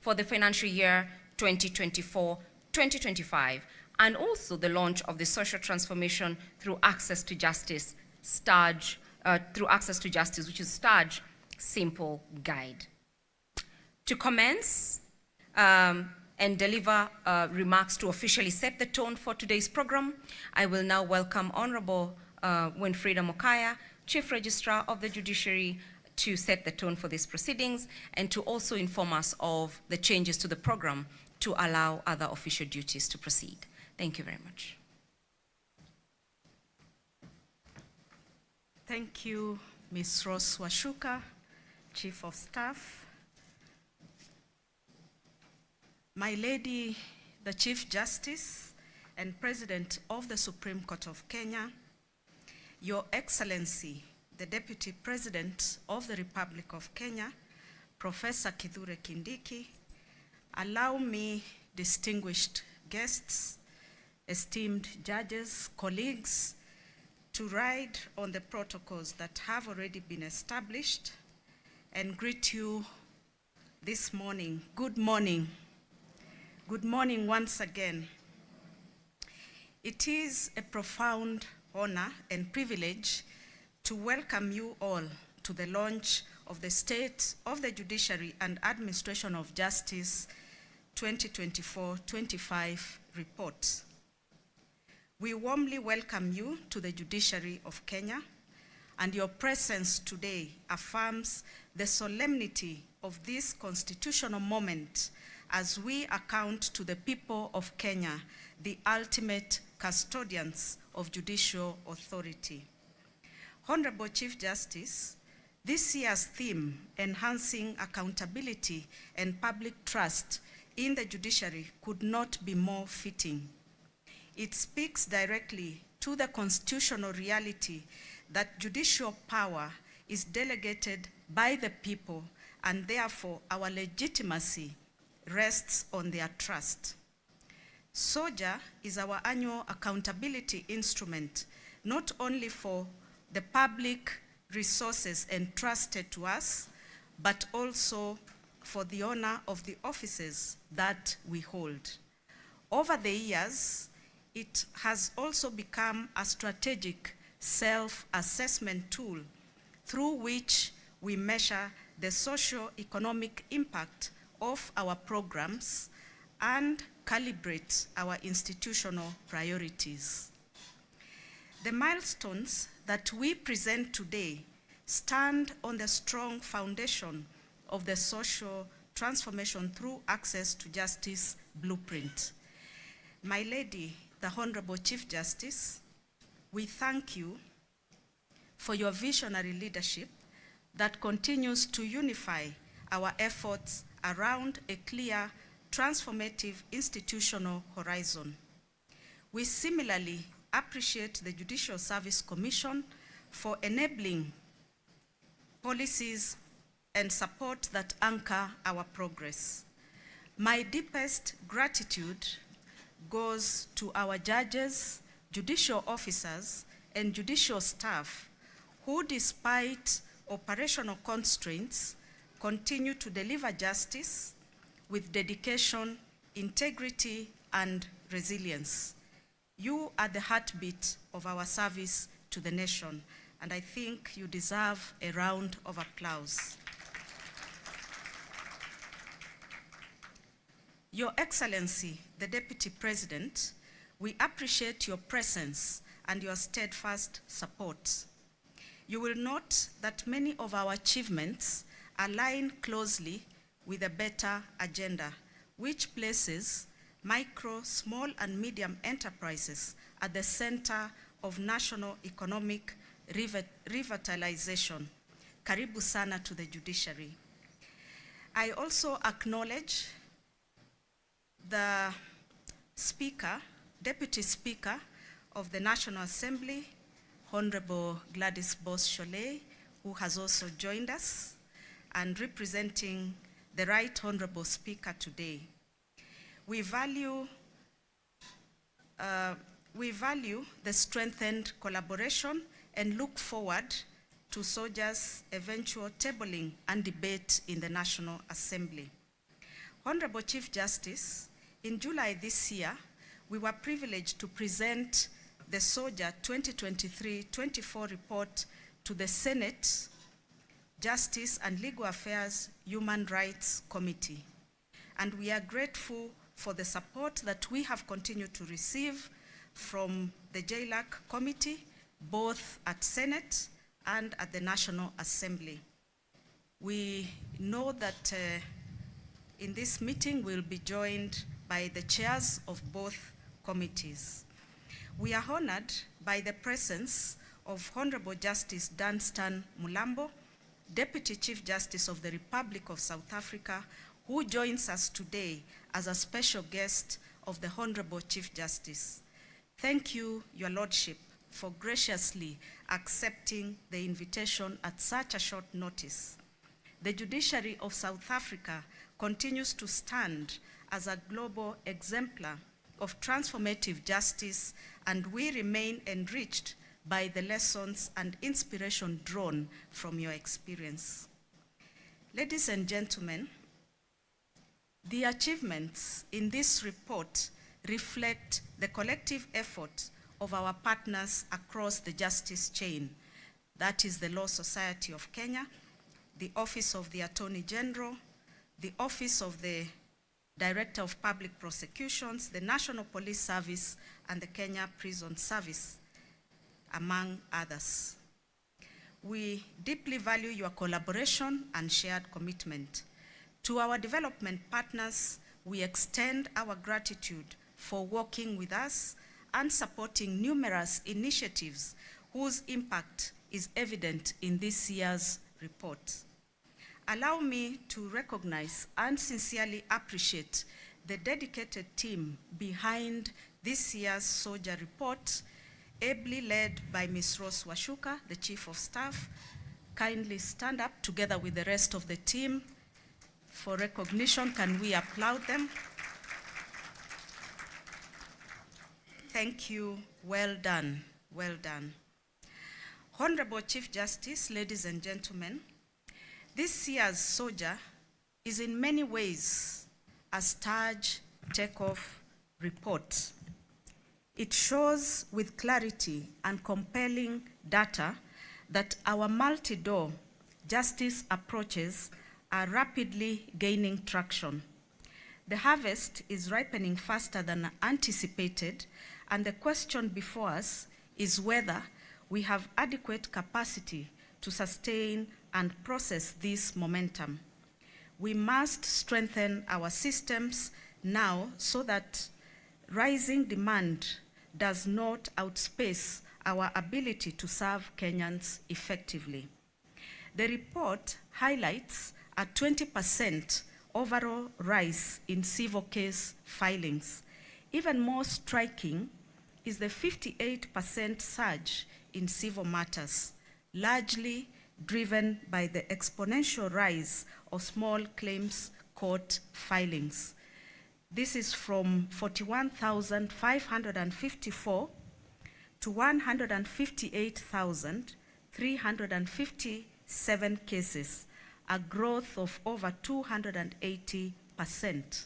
for the financial year 2024-2025, and also the launch of the Social Transformation Through Access to Justice, Staj, which is Staj Simple Guide. To commence and deliver remarks to officially set the tone for today's program, I will now welcome Honorable Winfrida Mokaya, Chief Registrar of the Judiciary, to set the tone for these proceedings and to also inform us of the changes to the program to allow other official duties to proceed. Thank you very much. Thank you, Ms. Rose Washuka, Chief of Staff. My Lady, the Chief Justice and President of the Supreme Court of Kenya, Your Excellency, the Deputy President of the Republic of Kenya, Professor Kithure Kindiki, allow me, distinguished guests, esteemed judges, colleagues, to ride on the protocols that have already been established and greet you this morning. Good morning. Good morning once again. It is a profound honor and privilege to welcome you all to the launch of the State of the Judiciary and Administration of Justice 2024-25 report. We warmly welcome you to the Judiciary of Kenya, and your presence today affirms the solemnity of this constitutional moment as we account to the people of Kenya, the ultimate custodians of judicial authority. Honorable Chief Justice, this year's theme, Enhancing Accountability and Public Trust in the Judiciary, could not be more fitting. It speaks directly to the constitutional reality that judicial power is delegated by the people, and therefore our legitimacy rests on their trust. SOJA is our annual accountability instrument, not only for the public resources entrusted to us, but also for the honor of the offices that we hold. Over the years, it has also become a strategic self-assessment tool through which we measure the socio-economic impact of our programs and calibrate our institutional priorities. The milestones that we present today stand on the strong foundation of the Social Transformation Through Access to Justice blueprint. My Lady, the Honorable Chief Justice, we thank you for your visionary leadership that continues to unify our efforts around a clear, transformative institutional horizon. We similarly appreciate the Judicial Service Commission for enabling policies and support that anchor our progress. My deepest gratitude goes to our judges, judicial officers, and judicial staff who, despite operational constraints, continue to deliver justice with dedication, integrity, and resilience. You are the heartbeat of our service to the nation, and I think you deserve a round of applause. Your Excellency, the Deputy President, we appreciate your presence and your steadfast support. You will note that many of our achievements align closely with a better agenda, which places micro, small, and medium enterprises at the center of national economic revitalization. Karibu sana to the Judiciary. I also acknowledge the Speaker, Deputy Speaker of the National Assembly, Honorable Gladys Boss-Sholay, who has also joined us, and representing the Right Honorable Speaker today. We value the strengthened collaboration and look forward to SOJA's eventual tabling and debate in the National Assembly. Honorable Chief Justice, in July this year, we were privileged to present the SOJA 2023-24 report to the Senate Justice and Legal Affairs Human Rights Committee. And we are grateful for the support that we have continued to receive from the JLAC Committee, both at Senate and at the National Assembly. We know that in this meeting we'll be joined by the chairs of both committees. We are honored by the presence of Honorable Justice Dunstan Mulambo, Deputy Chief Justice of the Republic of South Africa, who joins us today as a special guest of the Honorable Chief Justice. Thank you, Your Lordship, for graciously accepting the invitation at such a short notice. The judiciary of South Africa continues to stand as a global exemplar of transformative justice, and we remain enriched by the lessons and inspiration drawn from your experience. Ladies and gentlemen, the achievements in this report reflect the collective effort of our partners across the justice chain. That is the Law Society of Kenya, the Office of the Attorney General, the Office of the Director of Public Prosecutions, the National Police Service, and the Kenya Prison Service, among others. We deeply value your collaboration and shared commitment. To our development partners, we extend our gratitude for working with us and supporting numerous initiatives whose impact is evident in this year's report. Allow me to recognize and sincerely appreciate the dedicated team behind this year's SOJA report, ably led by Ms. Rose Washuka, the Chief of Staff. Kindly stand up together with the rest of the team for recognition. Can we applaud them? Thank you. Well done. Well done. Honorable Chief Justice, ladies and gentlemen, this year's SOJA is in many ways a Staj takeoff report. It shows with clarity and compelling data that our multi-door justice approaches are rapidly gaining traction. The harvest is ripening faster than anticipated, and the question before us is whether we have adequate capacity to sustain and process this momentum. We must strengthen our systems now so that rising demand does not outspace our ability to serve Kenyans effectively. The report highlights a 20% overall rise in civil case filings. Even more striking is the 58% surge in civil matters, largely driven by the exponential rise of small claims court filings. This is from 41,554 to 158,357 cases, a growth of over 280%.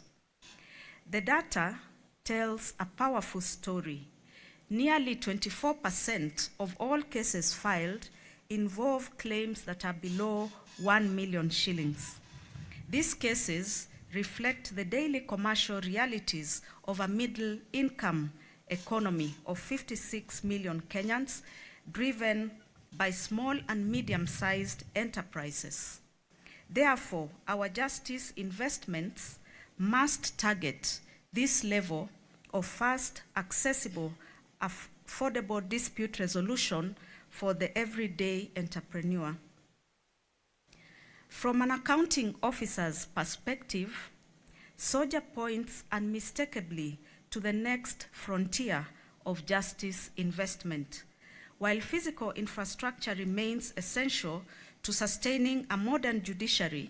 The data tells a powerful story. Nearly 24% of all cases filed involve claims that are below 1 million shillings. These cases reflect the daily commercial realities of a middle-income economy of 56 million Kenyans, driven by small and medium-sized enterprises. Therefore, our justice investments must target this level of fast, accessible, affordable dispute resolution for the everyday entrepreneur. From an accounting officer's perspective, SOJA points unmistakably to the next frontier of justice investment. While physical infrastructure remains essential to sustaining a modern judiciary,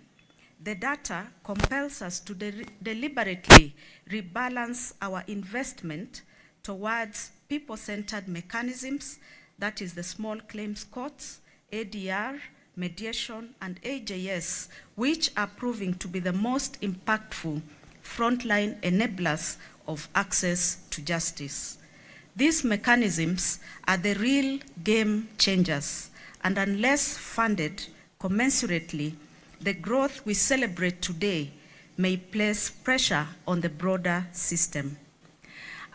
the data compels us to deliberately rebalance our investment towards people-centered mechanisms, that is the small claims courts, ADR, mediation, and AJS, which are proving to be the most impactful frontline enablers of access to justice. These mechanisms are the real game changers, and unless funded commensurately, the growth we celebrate today may place pressure on the broader system.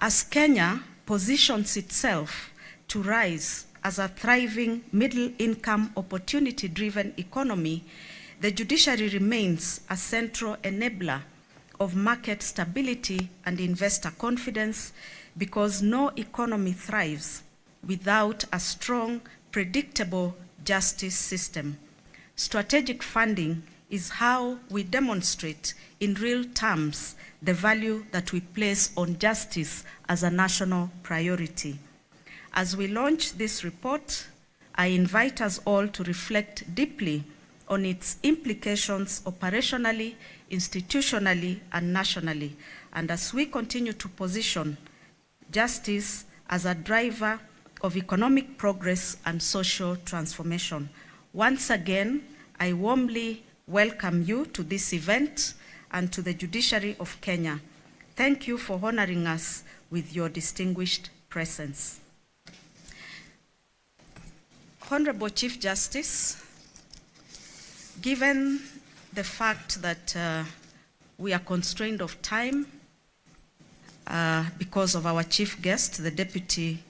As Kenya positions itself to rise as a thriving middle-income, opportunity-driven economy, the judiciary remains a central enabler of market stability and investor confidence, because no economy thrives without a strong, predictable justice system. Strategic funding is how we demonstrate in real terms the value that we place on justice as a national priority. As we launch this report, I invite us all to reflect deeply on its implications operationally, institutionally, and nationally, and as we continue to position justice as a driver of economic progress and social transformation. Once again, I warmly welcome you to this event and to the Judiciary of Kenya. Thank you for honoring us with your distinguished presence. Honorable Chief Justice, given the fact that we are constrained of time because of our chief guest, the Deputy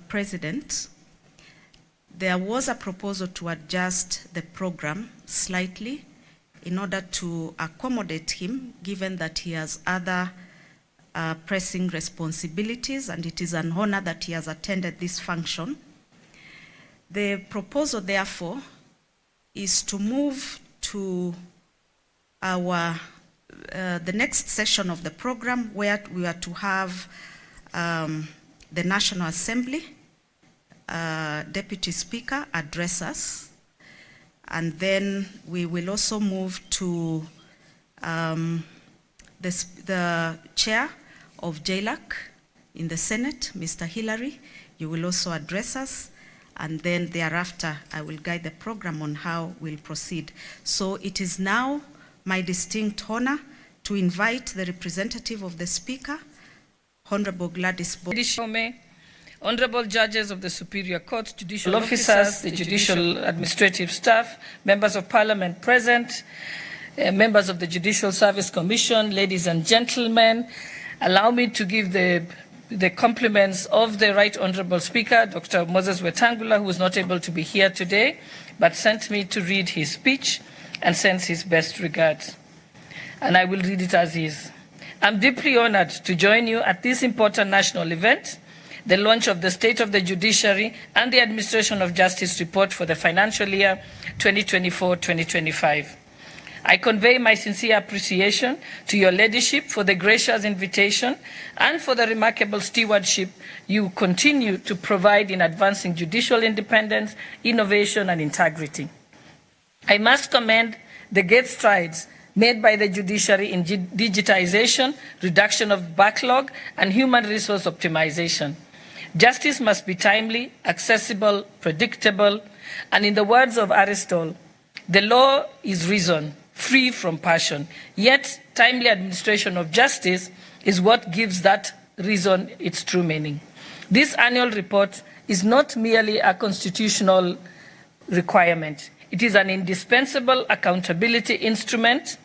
President, there was a proposal to adjust the program slightly in order to accommodate him, given that he has other pressing responsibilities, and it is an honor that he has attended this function. The proposal, therefore, is to move to our the next session of the program, where we are to have the National Assembly Deputy Speaker address us, and then we will also move to the Chair of JLAC in the Senate, Mr. Hillary. You will also address us, and then thereafter I will guide the program on how we'll proceed. So it is now my distinct honor to invite the representative of the Speaker, Honorable Gladys Shome, Honorable Judges of the Superior Court, Judicial Officers, the Judicial Administrative Staff, Members of Parliament present, members of the Judicial Service Commission, ladies and gentlemen, allow me to give the compliments of the Right Honorable Speaker, Dr. Moses Wetangula, who is not able to be here today, but sent me to read his speech and sends his best regards. And I will read it as is. I'm deeply honored to join you at this important national event, the launch of the State of the Judiciary and the Administration of Justice report for the financial year 2024-2025. I convey my sincere appreciation to your leadership for the gracious invitation and for the remarkable stewardship you continue to provide in advancing judicial independence, innovation, and integrity. I must commend the great strides made by the judiciary in digitization, reduction of backlog, and human resource optimization. Justice must be timely, accessible, predictable, and in the words of Aristotle, the law is reason, free from passion. Yet, timely administration of justice is what gives that reason its true meaning. This annual report is not merely a constitutional requirement. It is an indispensable accountability instrument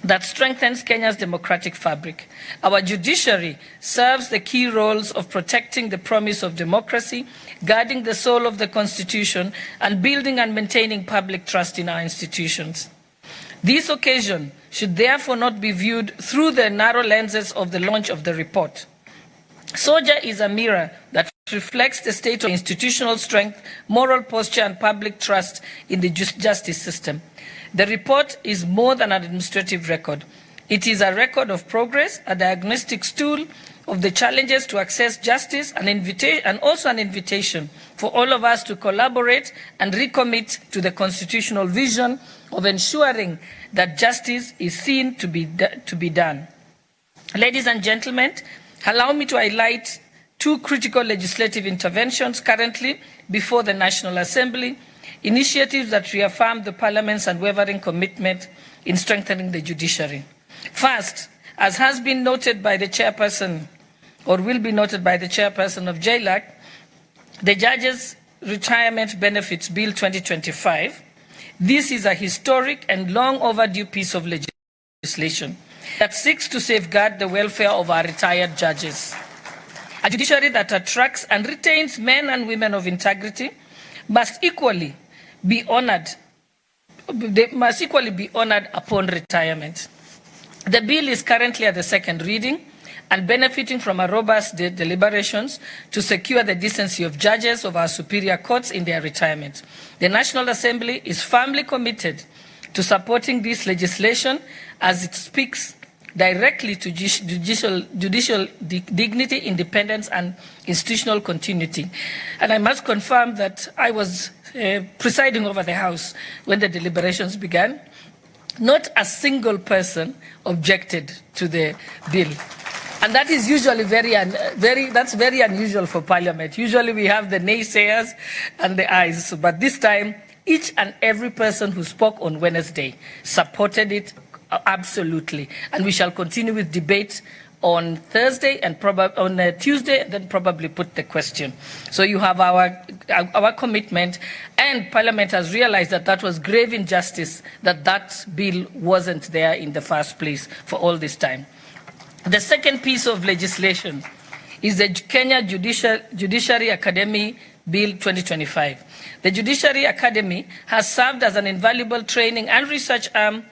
that strengthens Kenya's democratic fabric. Our judiciary serves the key roles of protecting the promise of democracy, guarding the soul of the Constitution, and building and maintaining public trust in our institutions. This occasion should therefore not be viewed through the narrow lenses of the launch of the report. SOJA is a mirror that reflects the state of institutional strength, moral posture, and public trust in the justice system. The report is more than an administrative record. It is a record of progress, a diagnostic tool of the challenges to access justice, and also an invitation for all of us to collaborate and recommit to the constitutional vision of ensuring that justice is seen to be done. Ladies and gentlemen, allow me to highlight two critical legislative interventions currently before the National Assembly initiatives that reaffirm the Parliament's unwavering commitment in strengthening the judiciary. First, as has been noted by the chairperson, or will be noted by the chairperson of JLAC, the Judges' Retirement Benefits Bill 2025. This is a historic and long overdue piece of legislation that seeks to safeguard the welfare of our retired judges. A judiciary that attracts and retains men and women of integrity must equally be honored. They must equally be honored upon retirement. The bill is currently at the second reading and benefiting from a robust deliberations to secure the decency of judges of our superior courts in their retirement. The National Assembly is firmly committed to supporting this legislation as it speaks directly to judicial dignity, independence, and institutional continuity. And I must confirm that I was presiding over the House when the deliberations began. Not a single person objected to the bill. And that is usually very unusual for Parliament. Usually we have the naysayers and the ayes, but this time each and every person who spoke on Wednesday supported it absolutely. And we shall continue with debate on Thursday and on Tuesday, and then probably put the question. So you have our commitment, and Parliament has realized that that was grave injustice, that bill wasn't there in the first place for all this time. The second piece of legislation is the Kenya Judiciary Academy Bill 2025. The Judiciary Academy has served as an invaluable training and research arm,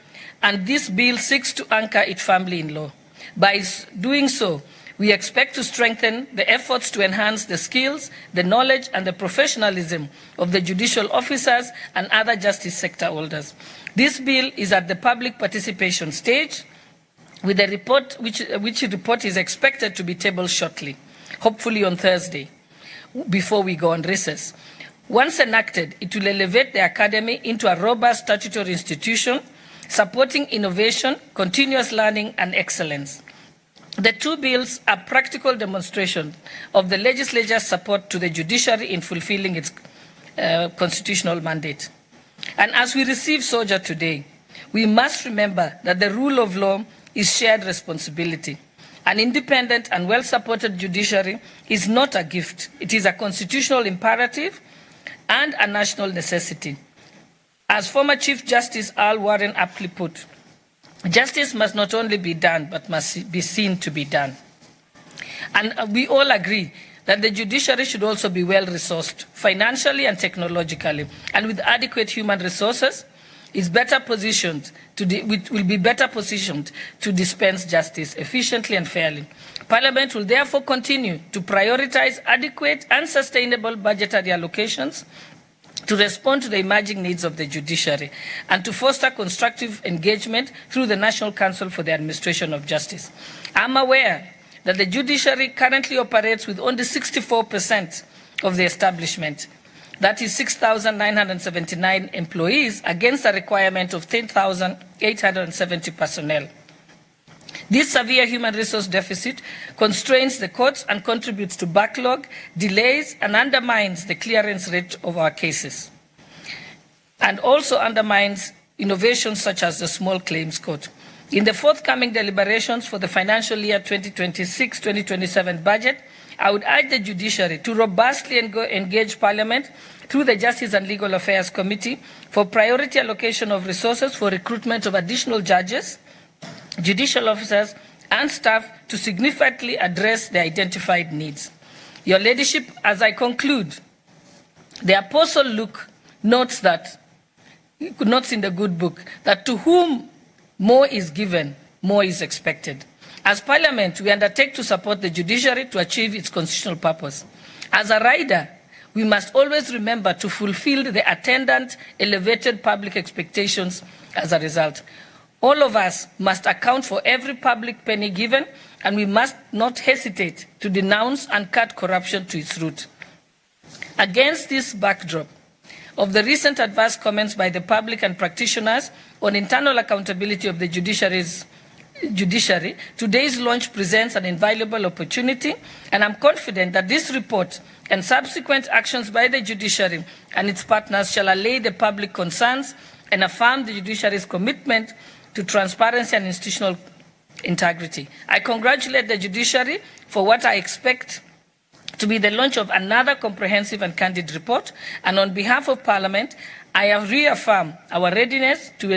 and this bill seeks to anchor it firmly in law. By doing so, we expect to strengthen the efforts to enhance the skills, the knowledge, and the professionalism of the judicial officers and other justice sector holders. This bill is at the public participation stage, with a report, which report is expected to be tabled shortly, hopefully on Thursday, before we go on recess. Once enacted, it will elevate the Academy into a robust statutory institution, supporting innovation, continuous learning, and excellence. The two bills are practical demonstrations of the legislature's support to the judiciary in fulfilling its constitutional mandate. And as we receive SOJA today, we must remember that the rule of law is shared responsibility. An independent and well-supported judiciary is not a gift. It is a constitutional imperative and a national necessity. As former Chief Justice Al Warren aptly put, justice must not only be done, but must be seen to be done. And we all agree that the judiciary should also be well-resourced, financially and technologically, and with adequate human resources, will be better positioned to dispense justice efficiently and fairly. Parliament will therefore continue to prioritize adequate and sustainable budgetary allocations to respond to the emerging needs of the judiciary and to foster constructive engagement through the National Council for the Administration of Justice. I'm aware that the judiciary currently operates with only 64% of the establishment. That is 6,979 employees against a requirement of 10,870 personnel. This severe human resource deficit constrains the courts and contributes to backlog, delays, and undermines the clearance rate of our cases, and also undermines innovations such as the small claims court. In the forthcoming deliberations for the financial year 2026-2027 budget, I would urge the judiciary to robustly engage Parliament through the Justice and Legal Affairs Committee for priority allocation of resources for recruitment of additional judges, judicial officers, and staff to significantly address the identified needs. Your Ladyship, as I conclude, the Apostle Luke notes in the good book that to whom more is given, more is expected. As Parliament, we undertake to support the judiciary to achieve its constitutional purpose. As a rider, we must always remember to fulfill the attendant elevated public expectations as a result. All of us must account for every public penny given, and we must not hesitate to denounce and cut corruption to its root. Against this backdrop of the recent adverse comments by the public and practitioners on internal accountability of the judiciary's judiciary, today's launch presents an invaluable opportunity, and I'm confident that this report and subsequent actions by the judiciary and its partners shall allay the public concerns and affirm the judiciary's commitment to transparency and institutional integrity. I congratulate the judiciary for what I expect to be the launch of another comprehensive and candid report, and on behalf of Parliament, I have reaffirmed our readiness to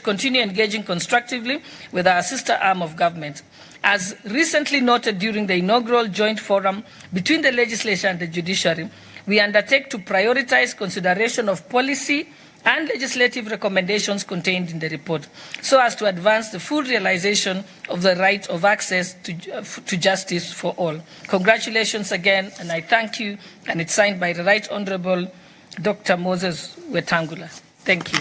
continue engaging constructively with our sister arm of government. As recently noted during the inaugural joint forum between the legislature and the judiciary, we undertake to prioritize consideration of policy and legislative recommendations contained in the report so as to advance the full realization of the right of access to justice for all. Congratulations again, and I thank you, and it's signed by the Right Honourable Dr. Moses Wetangula. Thank you.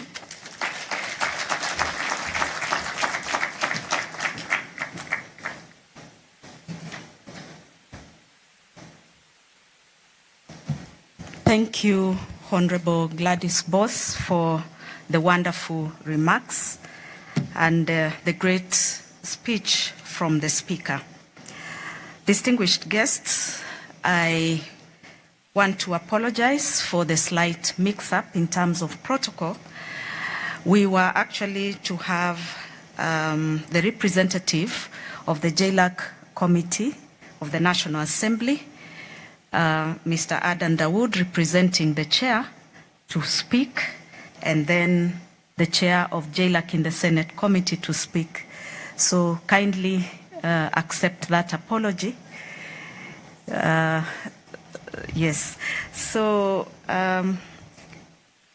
Thank you, Honorable Gladys Boss, for the wonderful remarks and the great speech from the Speaker. Distinguished guests, I want to apologize for the slight mix-up in terms of protocol. We were actually to have the representative of the JLAC Committee of the National Assembly, Mr. Adan Dawood, representing the chair, to speak, and then the chair of JLAC in the Senate Committee to speak. So kindly accept that apology. Yes. So,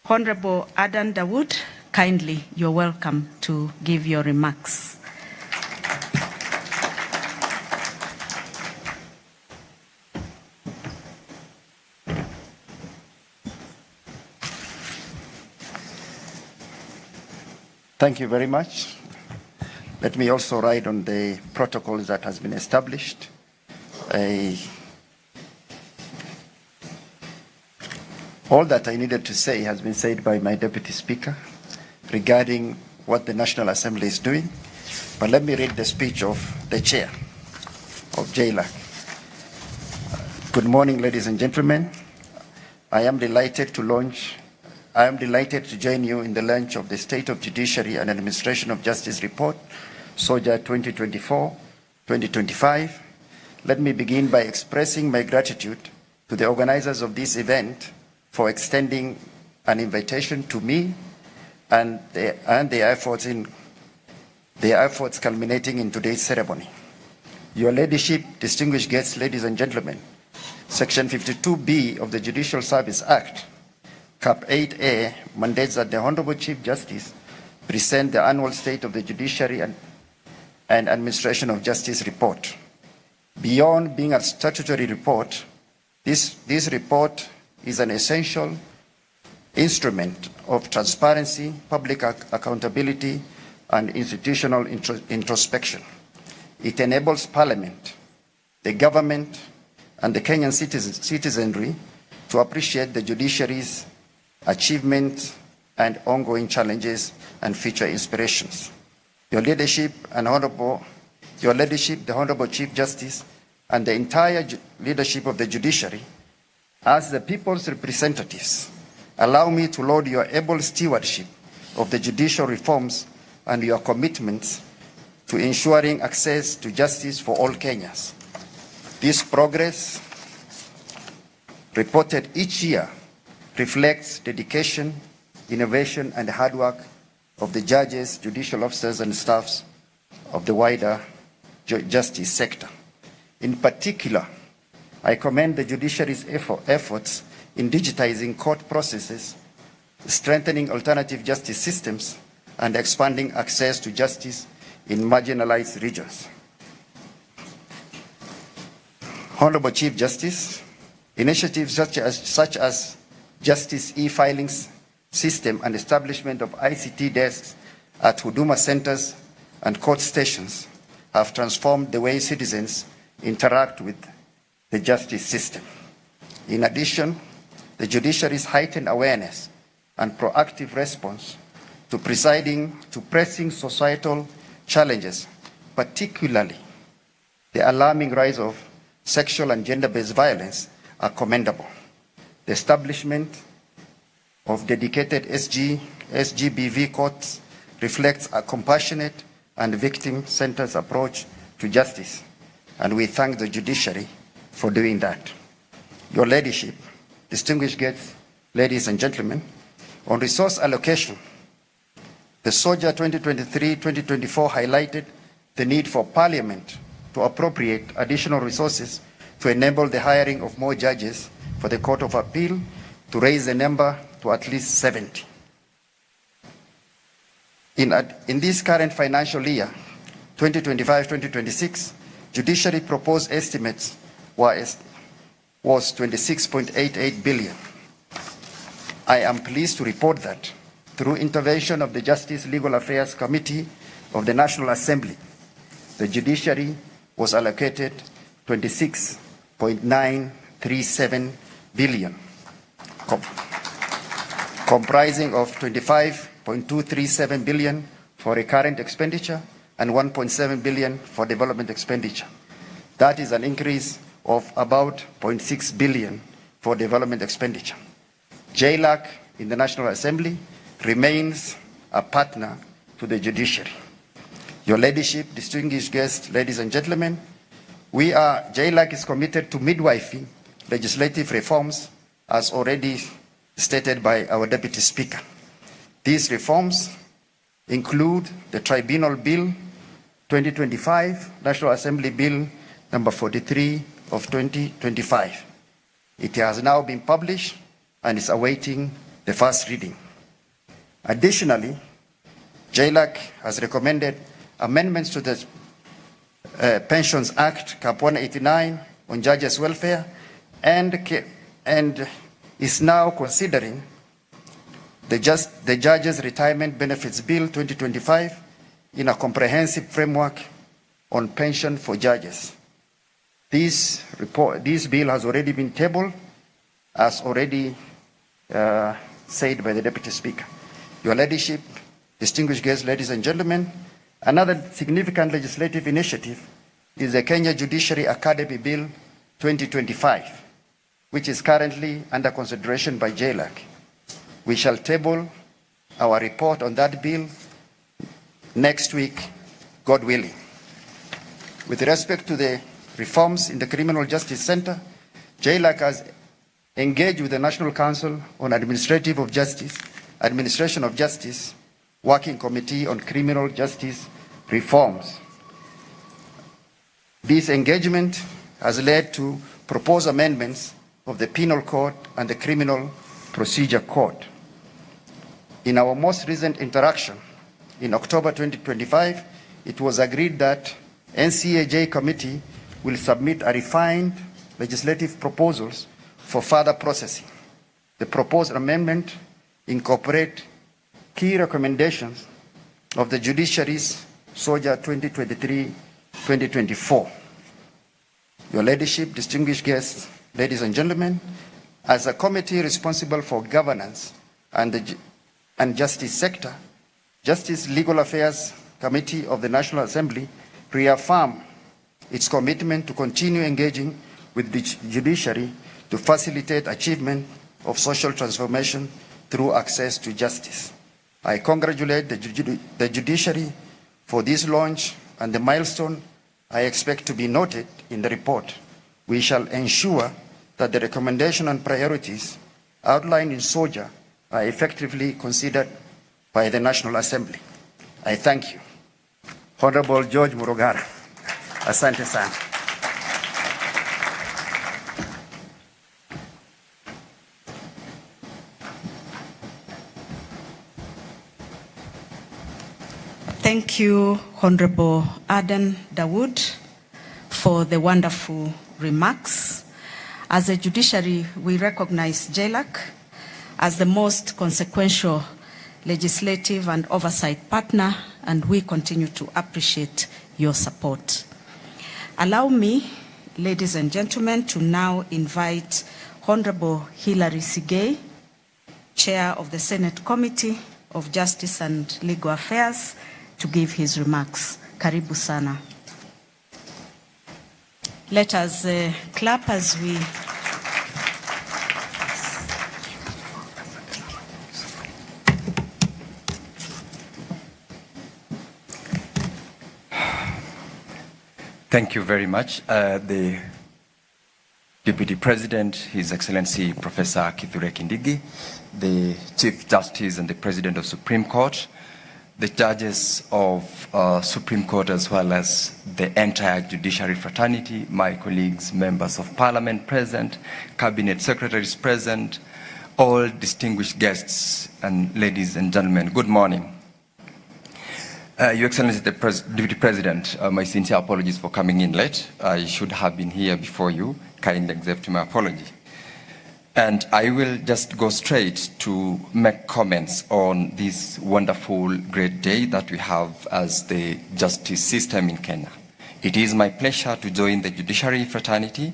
Honorable Adan Dawood, kindly, you're welcome to give your remarks. Thank you very much. Let me also write on the protocols that has been established. All that I needed to say has been said by my Deputy Speaker regarding what the National Assembly is doing. But let me read the speech of the Chair of JLAC. Good morning, ladies and gentlemen. I am delighted to join you in the launch of the State of Judiciary and Administration of Justice Report, SOJA 2024-2025. Let me begin by expressing my gratitude to the organizers of this event for extending an invitation to me and their efforts culminating in today's ceremony. Your Ladyship, distinguished guests, ladies and gentlemen, Section 52B of the Judicial Service Act, Cap 8A, mandates that the Honorable Chief Justice present the annual State of the Judiciary and Administration of Justice report. Beyond being a statutory report, this report is an essential instrument of transparency, public accountability, and institutional introspection. It enables Parliament, the government, and the Kenyan citizenry to appreciate the judiciary's achievements and ongoing challenges and future inspirations. Your Ladyship, the Honorable Chief Justice, and the entire leadership of the judiciary, as the people's representatives, allow me to laud your able stewardship of the judicial reforms and your commitments to ensuring access to justice for all Kenyans. This progress, reported each year, reflects dedication, innovation, and hard work of the judges, judicial officers, and staffs of the wider justice sector. In particular, I commend the judiciary's efforts in digitizing court processes, strengthening alternative justice systems, and expanding access to justice in marginalized regions. Honorable Chief Justice, initiatives such as Justice e-filings system and establishment of ICT desks at Huduma centers and court stations have transformed the way citizens interact with the justice system. In addition, the judiciary's heightened awareness and proactive response to pressing societal challenges particularly the alarming rise of sexual and gender-based violence, are commendable. The establishment of dedicated SGBV courts reflects a compassionate and victim-centered approach to justice, and we thank the judiciary for doing that. Your leadership, distinguished guests, ladies and gentlemen, on resource allocation, the SOJA 2023-2024 highlighted the need for Parliament to appropriate additional resources to enable the hiring of more judges for the Court of Appeal, to raise the number to at least 70. In this current financial year, 2025-2026, judiciary proposed estimates was 26.88 billion. I am pleased to report that through intervention of the Justice Legal Affairs Committee of the National Assembly, the judiciary was allocated 26.937 billion, comprising of 25.237 billion for recurrent expenditure and 1.7 billion for development expenditure. That is an increase of about 0.6 billion for development expenditure. JLAC in the National Assembly remains a partner to the judiciary. Your leadership, distinguished guests, ladies and gentlemen, JLAC is committed to midwifing legislative reforms as already stated by our Deputy Speaker. These reforms include the Tribunal Bill 2025, National Assembly Bill number 43 of 2025. It has now been published and is awaiting the first reading. Additionally, JLAC has recommended amendments to the Pensions Act, Cap 189, on judges' welfare, and is now considering the Judges' Retirement Benefits Bill 2025 in a comprehensive framework on pension for judges. This bill has already been tabled, as already said by the Deputy Speaker. Your leadership, distinguished guests, ladies and gentlemen, another significant legislative initiative is the Kenya Judiciary Academy Bill 2025, which is currently under consideration by JLAC. We shall table our report on that bill next week, God willing. With respect to the reforms in the Criminal Justice Center, JLAC has engaged with the National Council on Administration of Justice Working Committee on Criminal Justice Reforms. This engagement has led to proposed amendments of the Penal Code and the Criminal Procedure Code. In our most recent interaction in October 2025, it was agreed that NCAJ committee will submit a refined legislative proposals for further processing. The proposed amendment incorporate key recommendations of the judiciary's SOJA 2023-2024. Your leadership, distinguished guests, ladies and gentlemen, as a committee responsible for governance and justice sector, Justice Legal Affairs Committee of the National Assembly reaffirm its commitment to continue engaging with the judiciary to facilitate achievement of social transformation through access to justice. I congratulate the judiciary for this launch and the milestone I expect to be noted in the report. We shall ensure that the recommendation and priorities outlined in SOJA are effectively considered by the National Assembly. I thank you. Honorable George Murugara. Asante sana. Thank you, Honorable Aden Dawood, for the wonderful remarks. As a judiciary, we recognize JLAC as the most consequential legislative and oversight partner, and we continue to appreciate your support. Allow me, ladies and gentlemen, to now invite Honorable Hilary Sigei, Chair of the Senate Committee of Justice and Legal Affairs, to give his remarks. Karibu sana. Let us clap as we... Thank you very much. The Deputy President, His Excellency Professor Kithure Kindiki, the Chief Justice and the President of Supreme Court, the judges of Supreme Court, as well as the entire judiciary fraternity, my colleagues, members of Parliament present, Cabinet Secretaries present, all distinguished guests, and ladies and gentlemen, good morning. Your Excellency, the Deputy President, my sincere apologies for coming in late. I should have been here before you. Kindly accept my apology. And I will just go straight to make comments on this wonderful, great day that we have as the justice system in Kenya. It is my pleasure to join the judiciary fraternity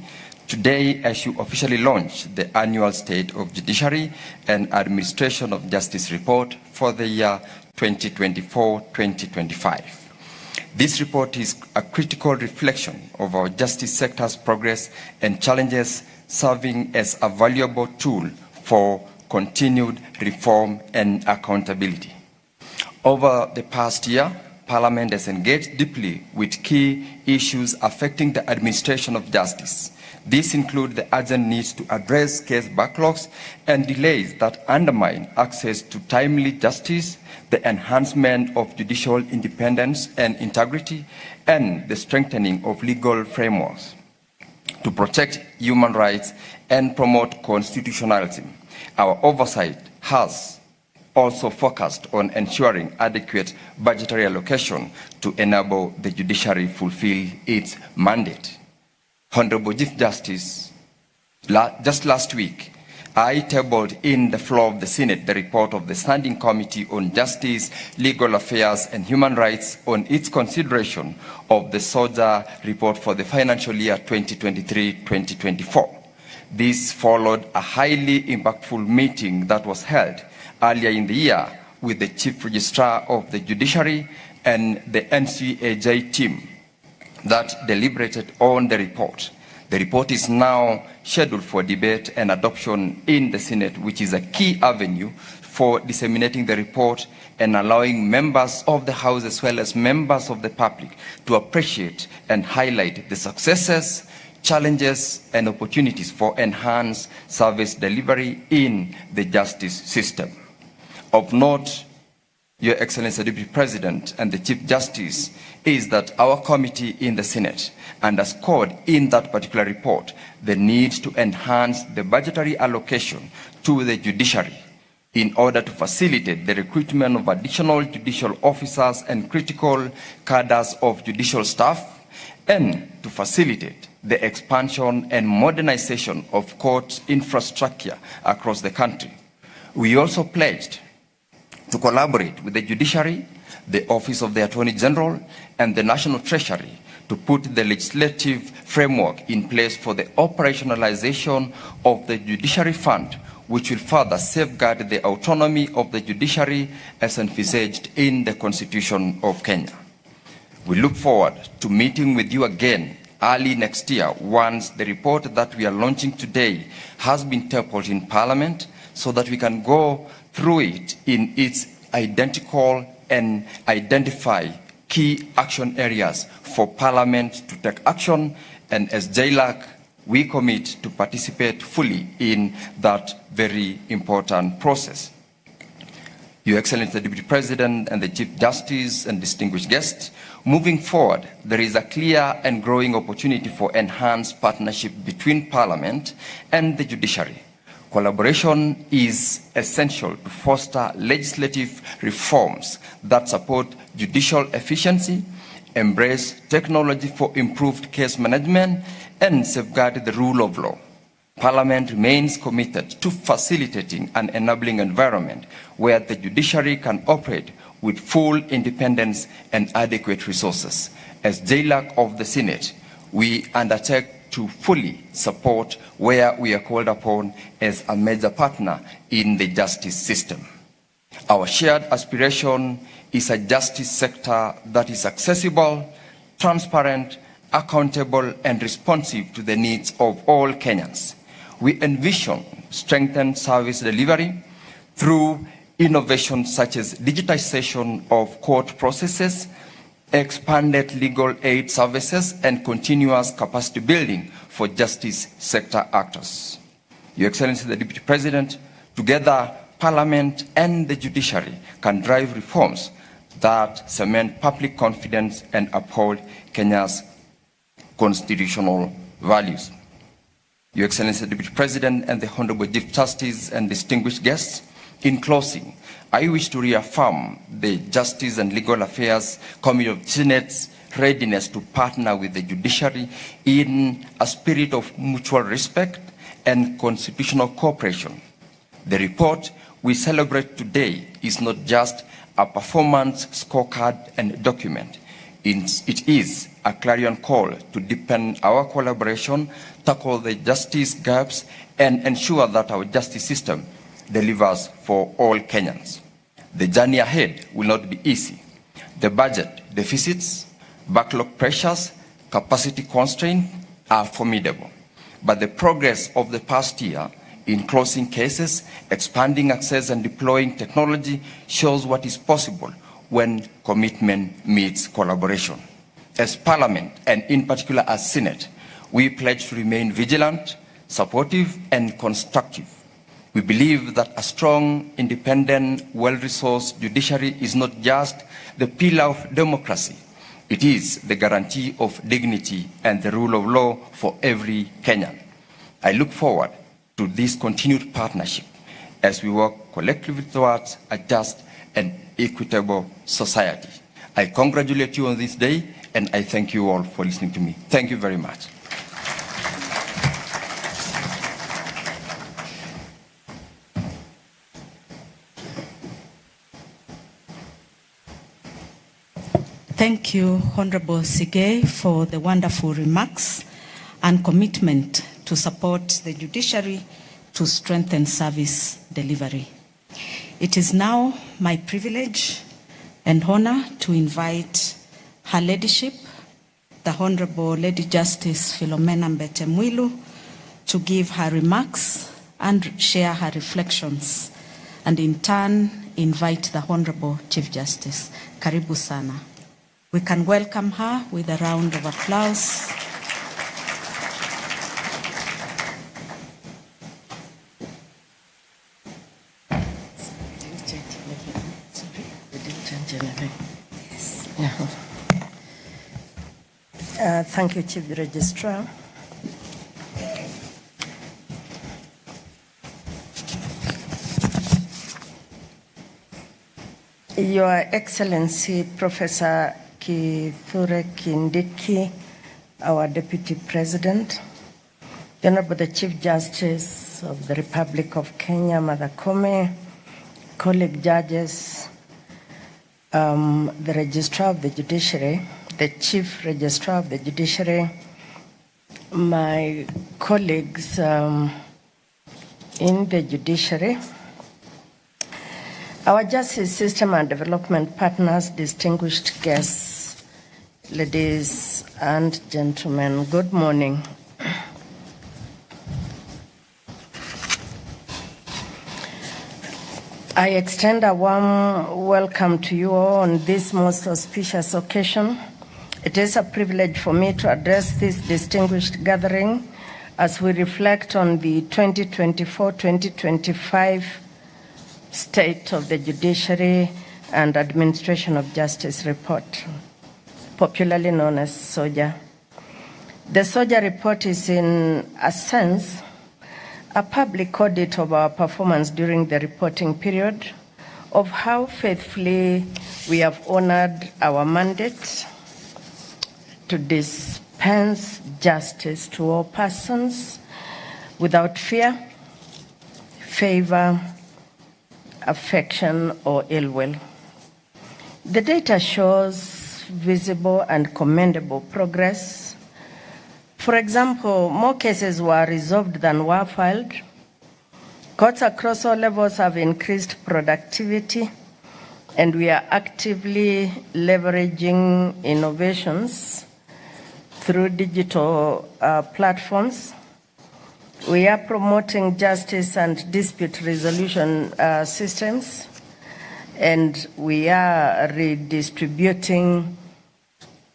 today as you officially launch the annual State of Judiciary and Administration of Justice report for the year 2024-2025. This report is a critical reflection of our justice sector's progress and challenges, serving as a valuable tool for continued reform and accountability. Over the past year, Parliament has engaged deeply with key issues affecting the administration of justice. These include the urgent need to address case backlogs and delays that undermine access to timely justice, the enhancement of judicial independence and integrity, and the strengthening of legal frameworks to protect human rights and promote constitutionalism. Our oversight has also focused on ensuring adequate budgetary allocation to enable the judiciary fulfill its mandate. Honorable Chief Justice, just last week, I tabled in the floor of the Senate the report of the Standing Committee on Justice, Legal Affairs and Human Rights on its consideration of the SOJA report for the financial year 2023-2024. This followed a highly impactful meeting that was held earlier in the year with the Chief Registrar of the Judiciary and the NCAJ team that deliberated on the report. The report is now scheduled for debate and adoption in the Senate, which is a key avenue for disseminating the report and allowing members of the House as well as members of the public to appreciate and highlight the successes, challenges, and opportunities for enhanced service delivery in the justice system. Of note, Your Excellency, Deputy President and the Chief Justice, is that our committee in the Senate underscored in that particular report the need to enhance the budgetary allocation to the judiciary in order to facilitate the recruitment of additional judicial officers and critical cadres of judicial staff, and to facilitate the expansion and modernization of court infrastructure across the country. We also pledged to collaborate with the judiciary, the Office of the Attorney General, and the National Treasury to put the legislative framework in place for the operationalization of the Judiciary Fund, which will further safeguard the autonomy of the judiciary as envisaged in the Constitution of Kenya. We look forward to meeting with you again early next year once the report that we are launching today has been tabled in Parliament, so that we can go through it in its identical and identify key action areas for Parliament to take action. And as JLAC, we commit to participate fully in that very important process. Your Excellency, the Deputy President and the Chief Justice and distinguished guests, moving forward, there is a clear and growing opportunity for enhanced partnership between Parliament and the judiciary. Collaboration is essential to foster legislative reforms that support judicial efficiency, embrace technology for improved case management, and safeguard the rule of law. Parliament remains committed to facilitating an enabling environment where the judiciary can operate with full independence and adequate resources. As JLAC of the Senate, we undertake to fully support where we are called upon as a major partner in the justice system. Our shared aspiration is a justice sector that is accessible, transparent, accountable, and responsive to the needs of all Kenyans. We envision strengthened service delivery through innovations such as digitization of court processes, expanded legal aid services, and continuous capacity building for justice sector actors. Your Excellency, the Deputy President, together Parliament and the Judiciary can drive reforms that cement public confidence and uphold Kenya's constitutional values. Your Excellency, the Deputy President and the Honorable Chief Justice and distinguished guests, in closing, I wish to reaffirm the Justice and Legal Affairs Committee of Senate's readiness to partner with the Judiciary in a spirit of mutual respect and constitutional cooperation. The report we celebrate today is not just a performance scorecard and document. It is a clarion call to deepen our collaboration, tackle the justice gaps, and ensure that our justice system delivers for all Kenyans. The journey ahead will not be easy. The budget deficits, backlog pressures, capacity constraints are formidable. But the progress of the past year in closing cases, expanding access, and deploying technology shows what is possible when commitment meets collaboration. As Parliament, and in particular as Senate, we pledge to remain vigilant, supportive, and constructive. We believe that a strong, independent, well-resourced judiciary is not just the pillar of democracy. It is the guarantee of dignity and the rule of law for every Kenyan. I look forward to this continued partnership as we work collectively towards a just and equitable society. I congratulate you on this day, and I thank you all for listening to me. Thank you very much. Thank you, Honorable Sige, for the wonderful remarks and commitment to support the judiciary to strengthen service delivery. It is now my privilege and honor to invite Her Ladyship, the Honorable Lady Justice Philomena Mbete Mwilu, to give her remarks and share her reflections, and in turn invite the Honorable Chief Justice. Karibu sana. We can welcome her with a round of applause. Thank you, Chief Registrar. Your Excellency, Professor Kithure Kindiki, our Deputy President, the Honorable the Chief Justice of the Republic of Kenya, Martha Koome, colleague judges, the Registrar of the Judiciary, the Chief Registrar of the Judiciary, my colleagues in the Judiciary, our justice system and development partners, distinguished guests, ladies and gentlemen, good morning. I extend a warm welcome to you all on this most auspicious occasion. It is a privilege for me to address this distinguished gathering as we reflect on the 2024-2025 State of the Judiciary and Administration of Justice Report, popularly known as SOJA. The SOJA report is, in a sense, a public audit of our performance during the reporting period, of how faithfully we have honored our mandate to dispense justice to all persons without fear, favor, affection, or ill will. The data shows visible and commendable progress. For example, more cases were resolved than were filed. Courts across all levels have increased productivity. and we are actively leveraging innovations through digital platforms. We are promoting justice and dispute resolution systems, and we are redistributing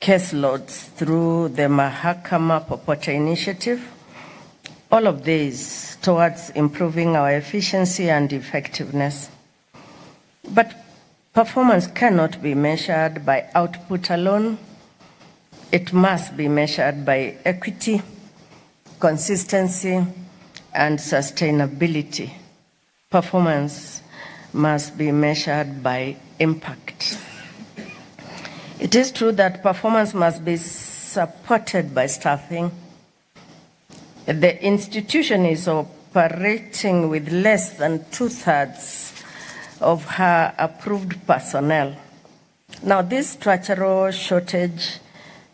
caseloads through the Mahakama Popote initiative. All of these towards improving our efficiency and effectiveness. But performance cannot be measured by output alone. It must be measured by equity, consistency, and sustainability. Performance must be measured by impact. It is true that performance must be supported by staffing. The institution is operating with less than 2/3 of her approved personnel. Now, this structural shortage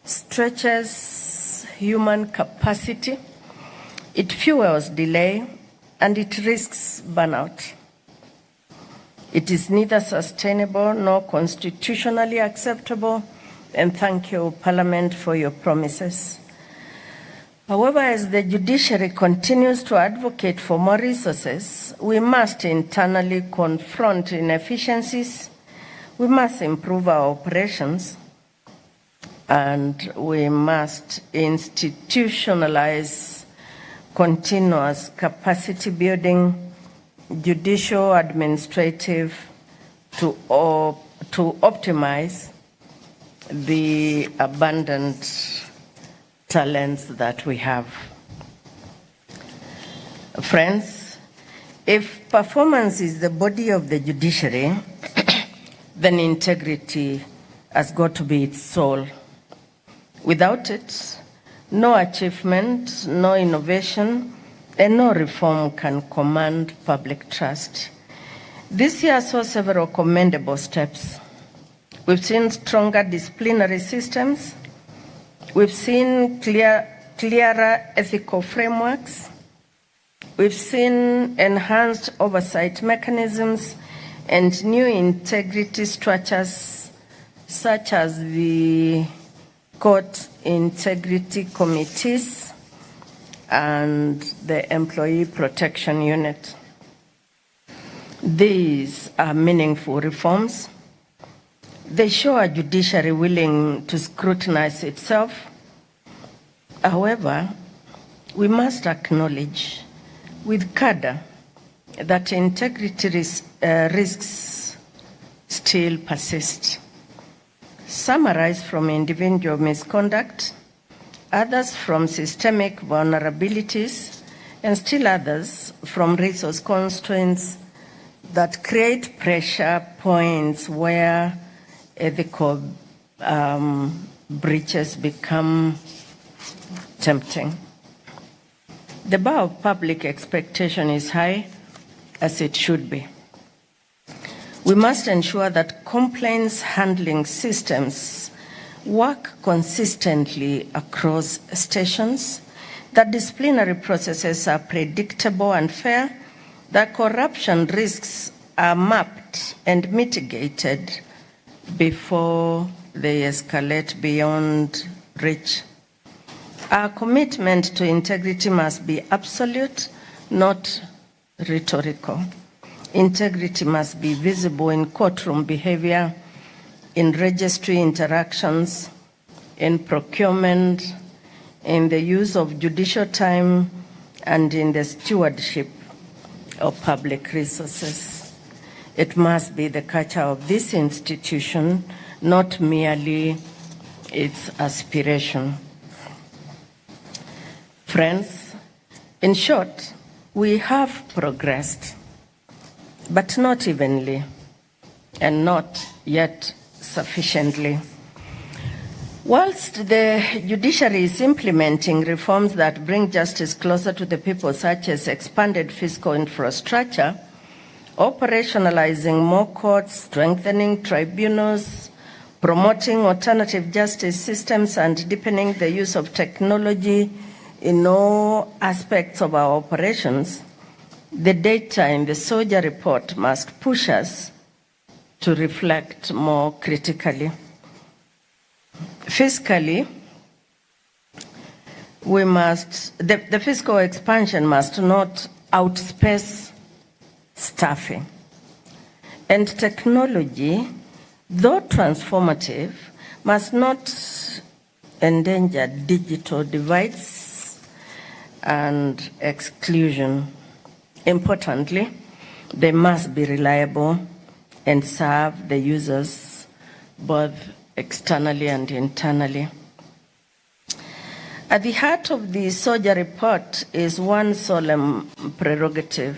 stretches human capacity, it fuels delay, and it risks burnout. It is neither sustainable nor constitutionally acceptable, and thank you, Parliament, for your promises. However, as the judiciary continues to advocate for more resources, we must internally confront inefficiencies, we must improve our operations, and we must institutionalize continuous capacity building, judicial, administrative, to optimize the abundant talents that we have. Friends, if performance is the body of the judiciary, then integrity has got to be its soul. Without it, no achievement, no innovation, and no reform can command public trust. This year saw several commendable steps. We've seen stronger disciplinary systems. We've seen clearer ethical frameworks. We've seen enhanced oversight mechanisms and new integrity structures, such as the court integrity committees and the employee protection unit. These are meaningful reforms. They show a judiciary willing to scrutinize itself. However, we must acknowledge with candor that integrity risks still persist. Some arise from individual misconduct, others from systemic vulnerabilities, and still others from resource constraints that create pressure points where ethical breaches become tempting. The bar of public expectation is high, as it should be. We must ensure that complaints handling systems work consistently across stations, that disciplinary processes are predictable and fair, that corruption risks are mapped and mitigated before they escalate beyond reach. Our commitment to integrity must be absolute, not rhetorical. Integrity must be visible in courtroom behavior, in registry interactions, in procurement, in the use of judicial time, and in the stewardship of public resources. It must be the culture of this institution, not merely its aspiration. Friends, in short, we have progressed, but not evenly and not yet sufficiently. Whilst the judiciary is implementing reforms that bring justice closer to the people, such as expanded fiscal infrastructure, operationalizing more courts, strengthening tribunals, promoting alternative justice systems, and deepening the use of technology in all aspects of our operations, the data in the Staj report must push us to reflect more critically. Fiscally, the fiscal expansion must not outpace staffing. And technology, though transformative, must not endanger digital divides and exclusion. Importantly, they must be reliable and serve the users both externally and internally. At the heart of the Staj report is one solemn prerogative: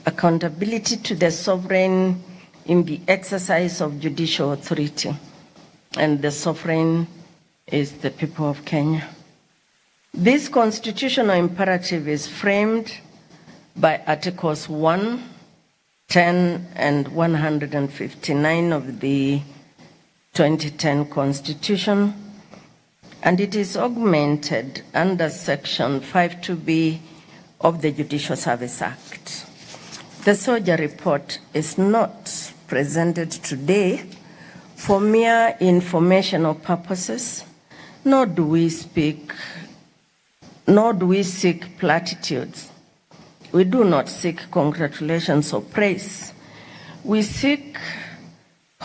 accountability to the sovereign in the exercise of judicial authority. And the sovereign is the people of Kenya. This constitutional imperative is framed by Articles 1, 10, and 159 of the 2010 Constitution, and it is augmented under Section 52B of the Judicial Service Act. The Staj report is not presented today for mere informational purposes, nor do we seek platitudes. We do not seek congratulations or praise. We seek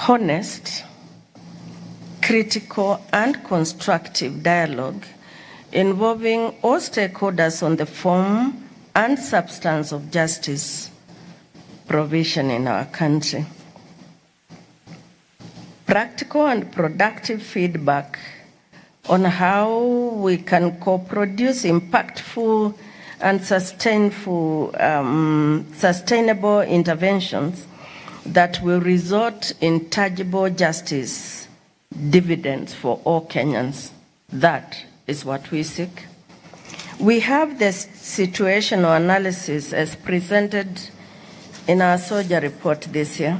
honest, critical, and constructive dialogue involving all stakeholders on the form and substance of justice provision in our country. Practical and productive feedback on how we can co-produce impactful and sustainable interventions that will result in tangible justice dividends for all Kenyans. That is what we seek. We have the situational analysis as presented in our Staj report this year,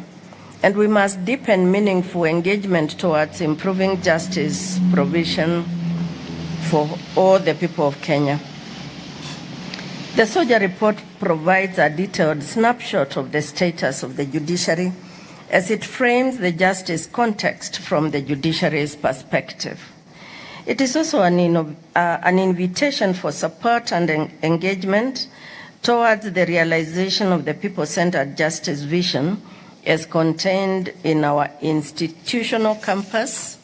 and we must deepen meaningful engagement towards improving justice provision for all the people of Kenya. The Staj report provides a detailed snapshot of the status of the judiciary as it frames the justice context from the judiciary's perspective. It is also an invitation for support and engagement towards the realization of the people-centered justice vision as contained in our institutional compass,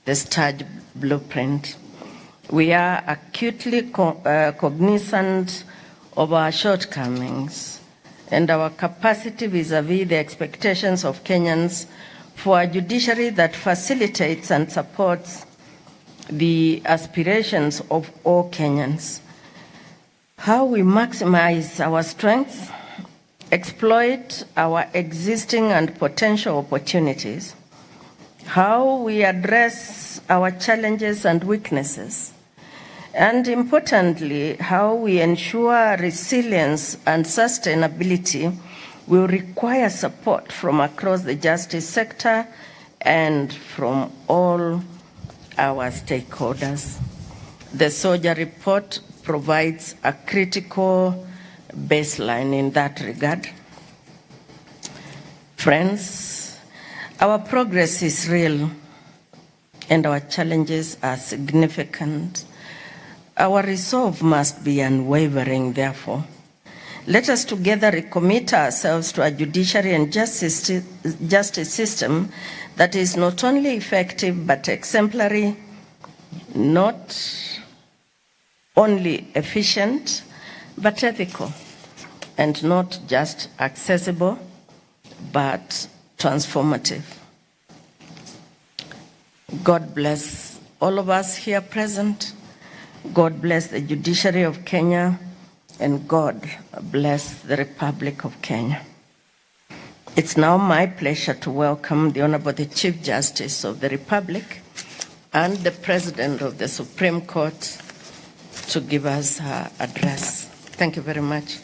the Staj blueprint. We are acutely cognizant of our shortcomings and our capacity vis-à-vis the expectations of Kenyans for a judiciary that facilitates and supports the aspirations of all Kenyans. How we maximize our strengths, exploit our existing and potential opportunities, how we address our challenges and weaknesses, and importantly, how we ensure resilience and sustainability will require support from across the justice sector and from all our stakeholders. The Staj report provides a critical baseline in that regard. Friends, our progress is real and our challenges are significant. Our resolve must be unwavering, therefore. Let us together recommit ourselves to a judiciary and justice system that is not only effective but exemplary, not only efficient but ethical, and not just accessible but transformative. God bless all of us here present. God bless the judiciary of Kenya, and God bless the Republic of Kenya. It's now my pleasure to welcome the Honorable the Chief Justice of the Republic and the President of the Supreme Court to give us her address. Thank you very much.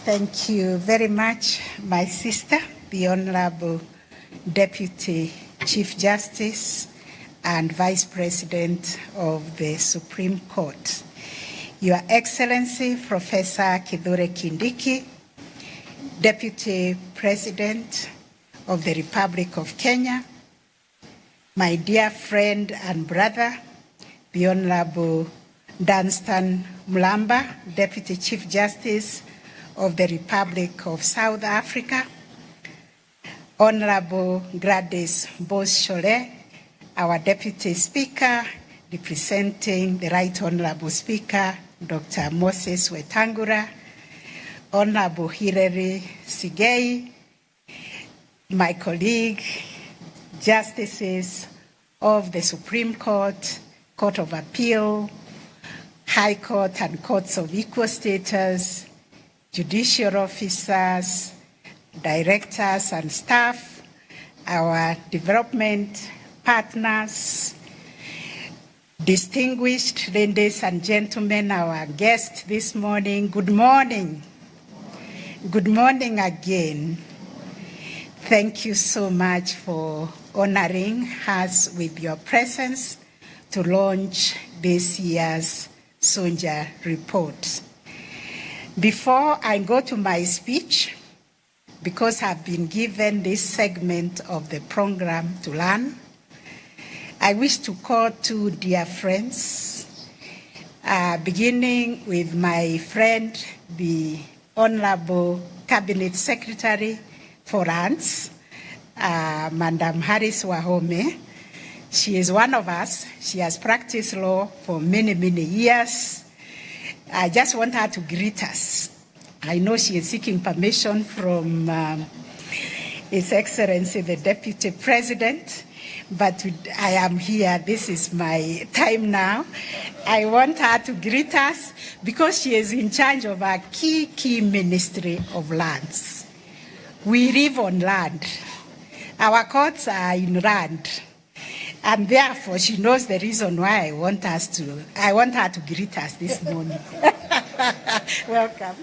Thank you very much, my sister, the Honorable Deputy Chief Justice and Vice President of the Supreme Court. Your Excellency, Professor Kithure Kindiki, Deputy President of the Republic of Kenya, my dear friend and brother, the Honorable Dunstan Mlamba, Deputy Chief Justice of the Republic of South Africa, Honorable Gladys Bos-Chole, our Deputy Speaker, representing the Right Honorable Speaker, Dr. Moses Wetangula, Honorable Hilary Sigei, my colleague, Justices of the Supreme Court, Court of Appeal, High Court and Courts of Equal Status, judicial officers, directors and staff, our development partners, distinguished ladies and gentlemen, our guests this morning, good morning. Good morning again. Thank you so much for honoring us with your presence to launch this year's Sonja report. Before I go to my speech, because I've been given this segment of the program to learn, I wish to call two dear friends, beginning with my friend, the Honorable Cabinet Secretary for Lands, Madam Harris Wahome. She is one of us. She has practiced law for many, many years. I just want her to greet us. I know she is seeking permission from His Excellency, the Deputy President, but I am here. This is my time now. I want her to greet us because she is in charge of our key Ministry of Lands. We live on land. Our courts are in land. And therefore, she knows the reason why I want her to greet us this morning. Welcome.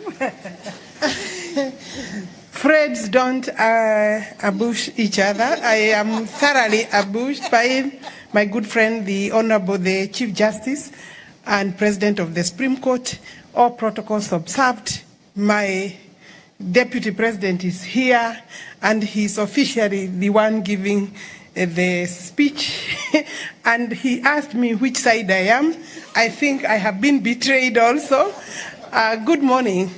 Friends don't ambush each other. I am thoroughly ambushed by my good friend, the Honorable the Chief Justice and President of the Supreme Court. All protocols observed. My Deputy President is here, and he's officially the one giving the speech. And he asked me which side I am. I think I have been betrayed also. Good morning.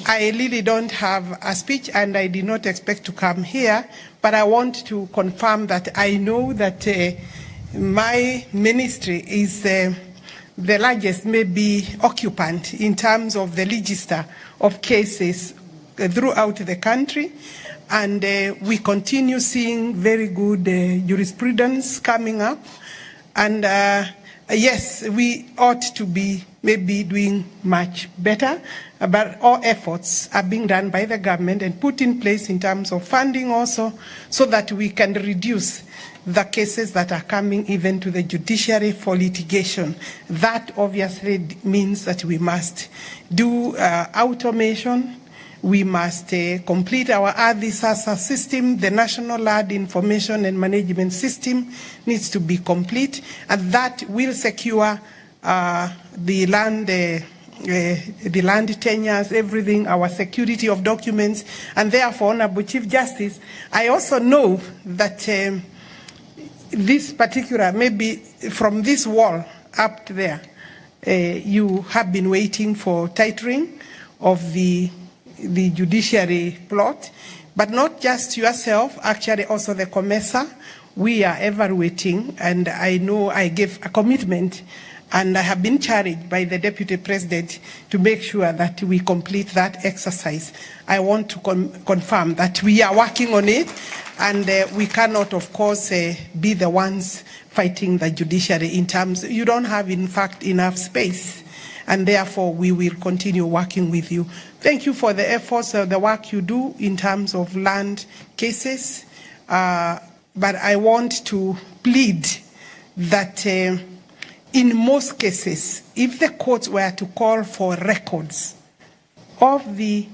I really don't have a speech, and I did not expect to come here, but I want to confirm that I know that my ministry is the largest, maybe, occupant in terms of the register of cases throughout the country, and we continue seeing very good jurisprudence coming up, and yes, we ought to be maybe doing much better, but all efforts are being done by the government and put in place in terms of funding also, so that we can reduce the cases that are coming even to the judiciary for litigation. That obviously means that we must do automation. We must complete our ADISASA system. The National Land Information and Management System needs to be complete, and that will secure the land tenures, everything, our security of documents. And therefore, Honorable Chief Justice, I also know that this particular, maybe from this wall up there, you have been waiting for titling of the judiciary plot, but not just yourself, actually also the COMESA. We are evaluating, and I know I gave a commitment, and I have been charged by the Deputy President to make sure that we complete that exercise. I want to confirm that we are working on it, and we cannot, of course, be the ones fighting the judiciary in terms, you don't have, in fact, enough space, and therefore we will continue working with you. Thank you for the efforts, the work you do in terms of land cases, but I want to plead that in most cases, if the courts were to call for records of the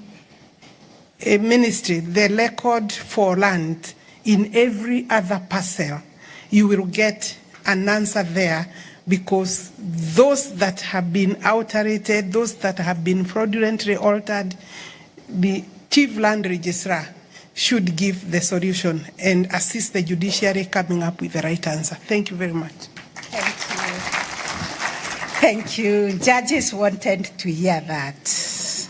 ministry, the record for land in every other parcel, you will get an answer there because those that have been outrated, those that have been fraudulently altered, the Chief Land Registrar should give the solution and assist the judiciary coming up with the right answer. Thank you very much. Thank you. Thank you. Judges wanted to hear that,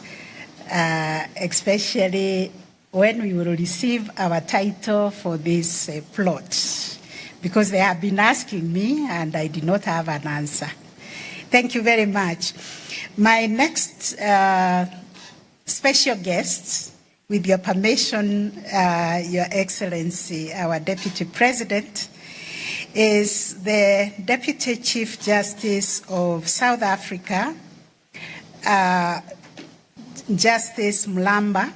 especially when we will receive our title for this plot, because they have been asking me and I did not have an answer. Thank you very much. My next special guest, with your permission, Your Excellency, our Deputy President, is the Deputy Chief Justice of South Africa, Justice Mlamba.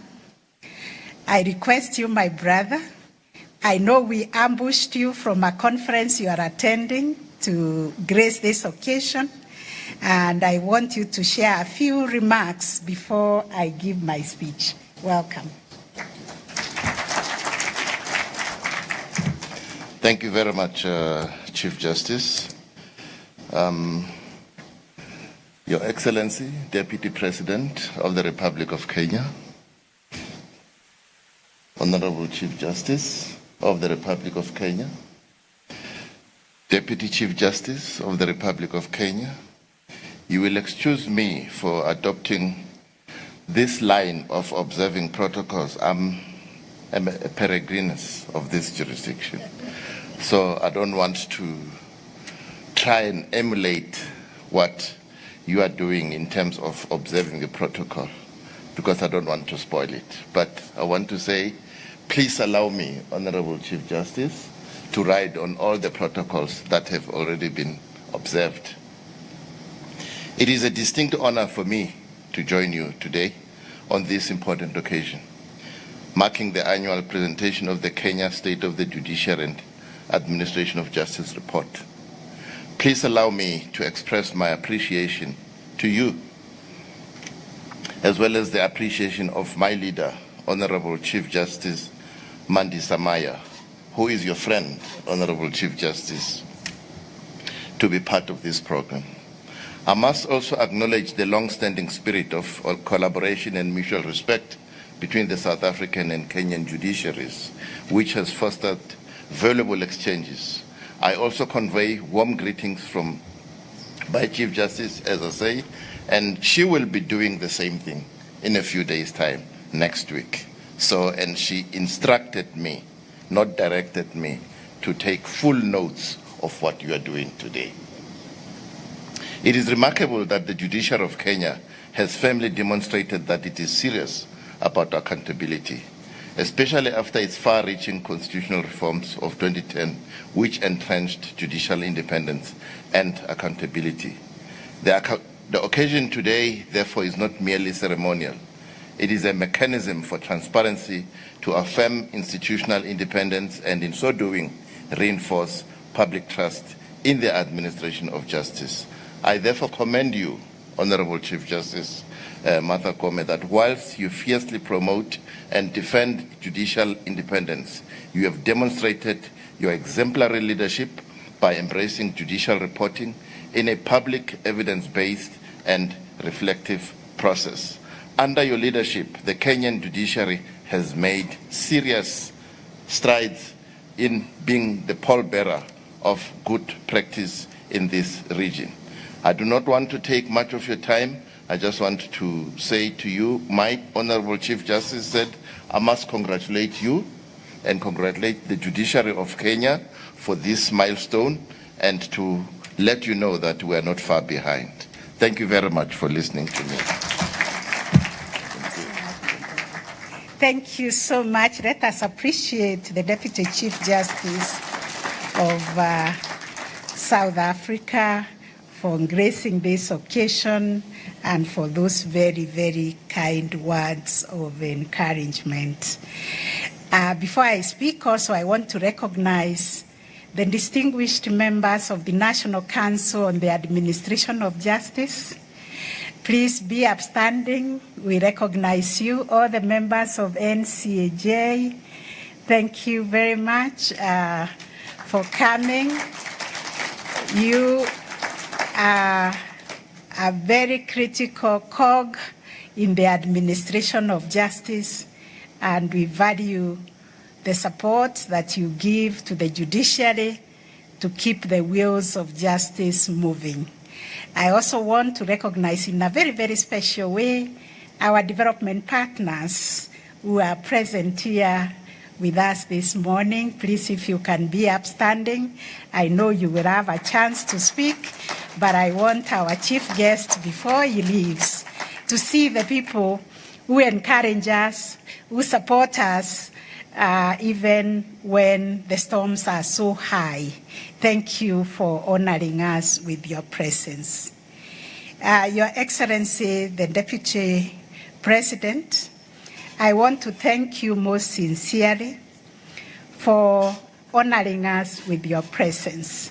I request you, my brother, I know we ambushed you from a conference you are attending to grace this occasion, and I want you to share a few remarks before I give my speech. Welcome. Thank you very much, Chief Justice. Your Excellency, Deputy President of the Republic of Kenya, Honorable Chief Justice of the Republic of Kenya, Deputy Chief Justice of the Republic of Kenya, you will excuse me for adopting this line of observing protocols. I'm a peregrinus of this jurisdiction, so I don't want to try and emulate what you are doing in terms of observing the protocol, because I don't want to spoil it. But I want to say, please allow me, Honorable Chief Justice, to ride on all the protocols that have already been observed. It is a distinct honor for me to join you today on this important occasion, marking the annual presentation of the Kenya State of the Judiciary and Administration of Justice report. Please allow me to express my appreciation to you, as well as the appreciation of my leader, Honorable Chief Justice Mandi Samaya, who is your friend, Honorable Chief Justice, to be part of this program. I must also acknowledge the long-standing spirit of collaboration and mutual respect between the South African and Kenyan judiciaries, which has fostered valuable exchanges. I also convey warm greetings from my Chief Justice, as I say, and she will be doing the same thing in a few days' time, next week. So, and she instructed me, not directed me, to take full notes of what you are doing today. It is remarkable that the judiciary of Kenya has firmly demonstrated that it is serious about accountability, especially after its far-reaching constitutional reforms of 2010, which entrenched judicial independence and accountability. The occasion today, therefore, is not merely ceremonial. It is a mechanism for transparency to affirm institutional independence and, in so doing, reinforce public trust in the administration of justice. I therefore commend you, Honorable Chief Justice Martha Koome, that whilst you fiercely promote and defend judicial independence, you have demonstrated your exemplary leadership by embracing judicial reporting in a public, evidence-based and reflective process. Under your leadership, the Kenyan judiciary has made serious strides in being the pallbearer of good practice in this region. I do not want to take much of your time. I just want to say to you, my Honorable Chief Justice said, I must congratulate you and congratulate the judiciary of Kenya for this milestone, and to let you know that we are not far behind. Thank you very much for listening to me. Thank you so much. Let us appreciate the Deputy Chief Justice of South Africa for gracing this occasion and for those very, very kind words of encouragement. Before I speak, also, I want to recognize the distinguished members of the National Council on the Administration of Justice. Please be upstanding. We recognize you, all the members of NCAJ. Thank you very much for coming. You are a very critical cog in the administration of justice, and we value the support that you give to the judiciary to keep the wheels of justice moving. I also want to recognize in a very, very special way our development partners who are present here with us this morning. Please, if you can be upstanding, I know you will have a chance to speak, but I want our chief guest, before he leaves, to see the people who encourage us, who support us, even when the storms are so high. Thank you for honoring us with your presence. Your Excellency, the Deputy President, I want to thank you most sincerely for honoring us with your presence.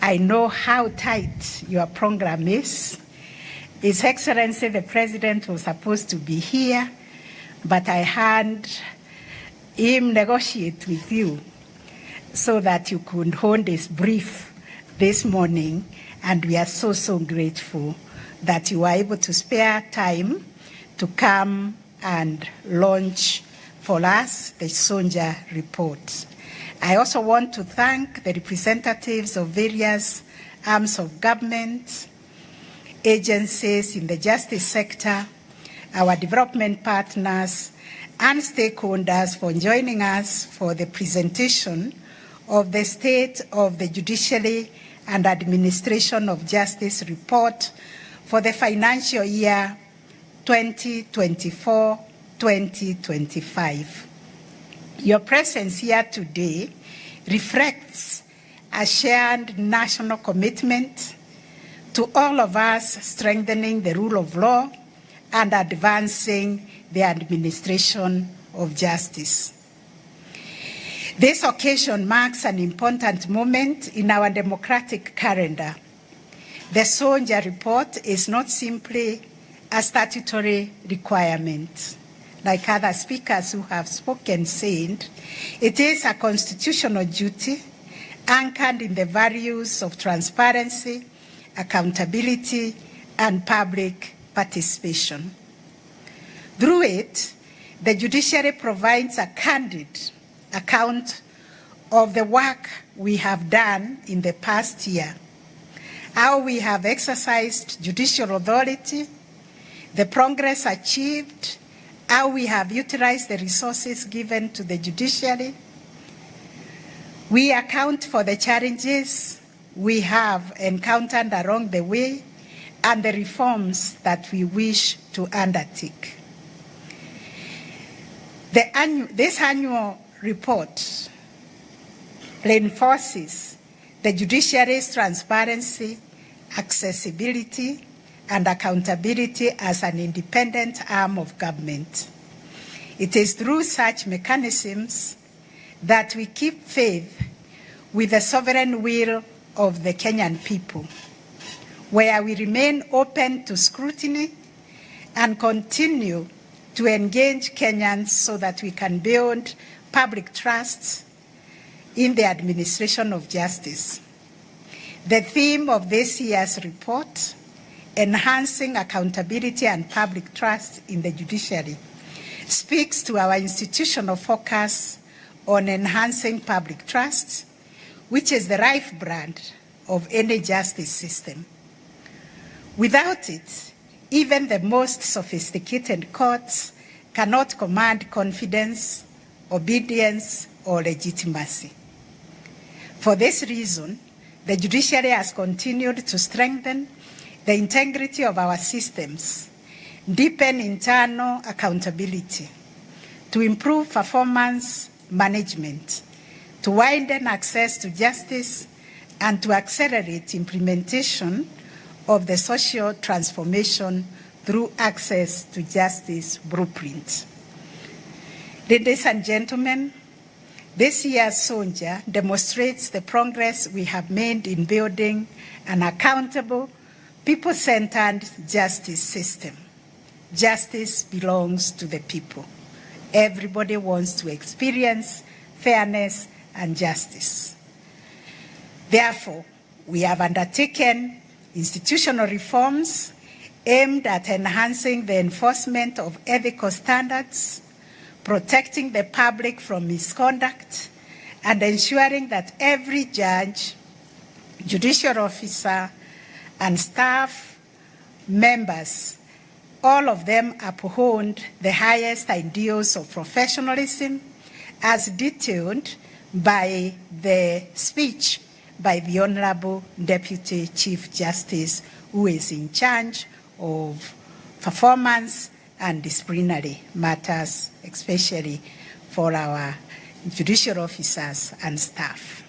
I know how tight your program is. His Excellency, the President, was supposed to be here, but I had him negotiate with you so that you could hold this brief this morning, and we are so, so grateful that you were able to spare time to come and launch for us the Sonja report. I also want to thank the representatives of various arms of government, agencies in the justice sector, our development partners, and stakeholders for joining us for the presentation of the State of the Judiciary and Administration of Justice report for the financial year 2024-2025. Your presence here today reflects a shared national commitment to all of us strengthening the rule of law and advancing the administration of justice. This occasion marks an important moment in our democratic calendar. The Sonja report is not simply a statutory requirement. Like other speakers who have spoken said, it is a constitutional duty anchored in the values of transparency, accountability, and public participation. Through it, the judiciary provides a candid account of the work we have done in the past year, how we have exercised judicial authority, the progress achieved, how we have utilized the resources given to the judiciary. We account for the challenges we have encountered along the way and the reforms that we wish to undertake. This annual report reinforces the judiciary's transparency, accessibility, and accountability as an independent arm of government. It is through such mechanisms that we keep faith with the sovereign will of the Kenyan people, where we remain open to scrutiny and continue to engage Kenyans so that we can build public trust in the administration of justice. The theme of this year's report, enhancing accountability and public trust in the judiciary, speaks to our institutional focus on enhancing public trust, which is the lifeblood of any justice system. Without it, even the most sophisticated courts cannot command confidence, obedience, or legitimacy. For this reason, the judiciary has continued to strengthen the integrity of our systems, deepen internal accountability, to improve performance management, to widen access to justice, and to accelerate implementation of the social transformation through access to justice blueprint. Ladies and gentlemen, this year's Sonja demonstrates the progress we have made in building an accountable, people-centered justice system. Justice belongs to the people. Everybody wants to experience fairness and justice. Therefore, we have undertaken institutional reforms aimed at enhancing the enforcement of ethical standards, protecting the public from misconduct, and ensuring that every judge, judicial officer, and staff members, all of them uphold the highest ideals of professionalism as detailed by the speech by the Honorable Deputy Chief Justice, who is in charge of performance and disciplinary matters, especially for our judicial officers and staff.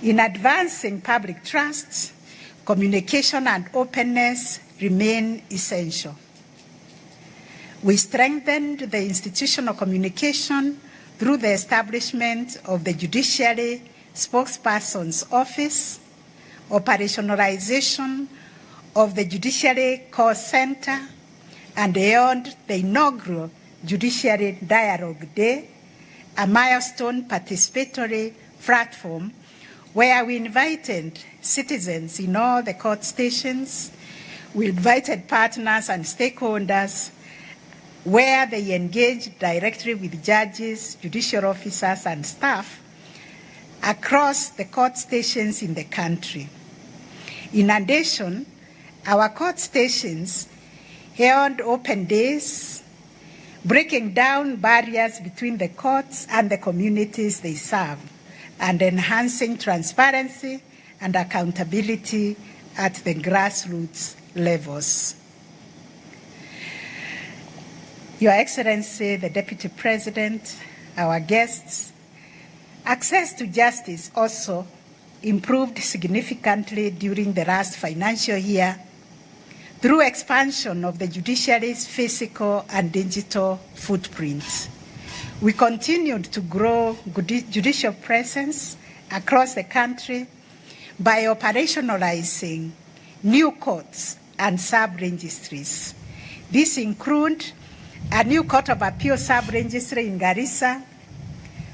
In advancing public trust, communication and openness remain essential. We strengthened the institutional communication through the establishment of the Judiciary Spokesperson's Office, operationalization of the Judiciary Call Center, and held the inaugural Judiciary Dialogue Day, a milestone participatory platform where we invited citizens in all the court stations, we invited partners and stakeholders, where they engaged directly with judges, judicial officers, and staff across the court stations in the country. In addition, our court stations held open days, breaking down barriers between the courts and the communities they serve, and enhancing transparency and accountability at the grassroots levels. Your Excellency, the Deputy President, our guests, access to justice also improved significantly during the last financial year through expansion of the judiciary's physical and digital footprints. We continued to grow judicial presence across the country by operationalizing new courts and sub-registries. These include a new Court of Appeal sub-registry in Garissa,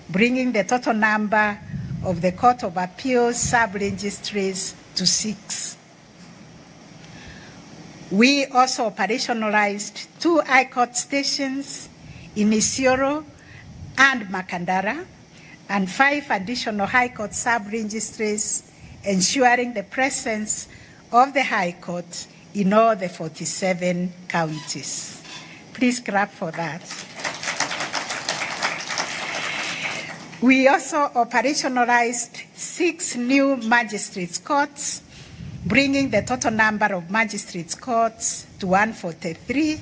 bringing the total number of the Court of Appeal sub-registries to 6. We also operationalized 2 High Court stations in Isiolo and Makandara, and 5 additional High Court sub-registries, ensuring the presence of the High Court in all the 47 counties. Please clap for that. We also operationalized 6 new magistrates' courts, bringing the total number of magistrates' courts to 143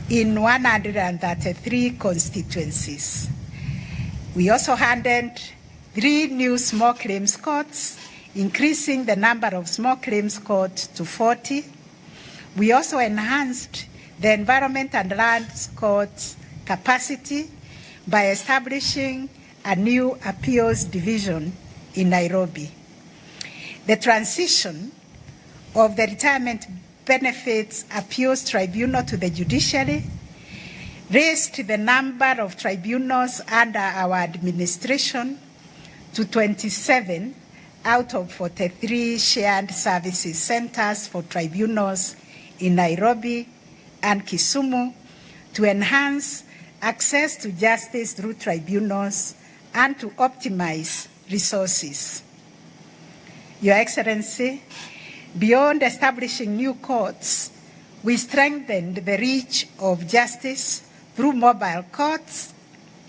in 133 constituencies. We also handed 3 new small claims courts, increasing the number of small claims courts to 40. We also enhanced the Environment and Lands Court's capacity by establishing a new appeals division in Nairobi. The transition of the Retirement Benefits Appeals Tribunal to the Judiciary raised the number of tribunals under our administration to 27 out of 43 shared services centers for tribunals in Nairobi and Kisumu to enhance access to justice through tribunals and to optimize resources. Your Excellency, beyond establishing new courts, we strengthened the reach of justice through mobile courts,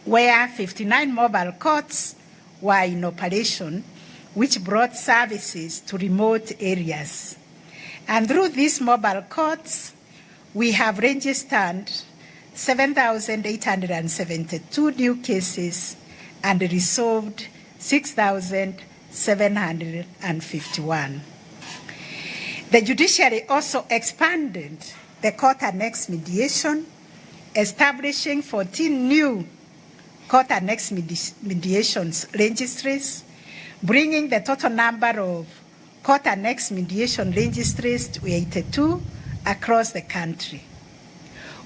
where 59 mobile courts were in operation, which brought services to remote areas. And through these mobile courts, we have registered 7,872 new cases and resolved 6,751. The Judiciary also expanded the court annex mediation, establishing 14 new court annex mediations registries, bringing the total number of court annex mediation registries to 82 across the country.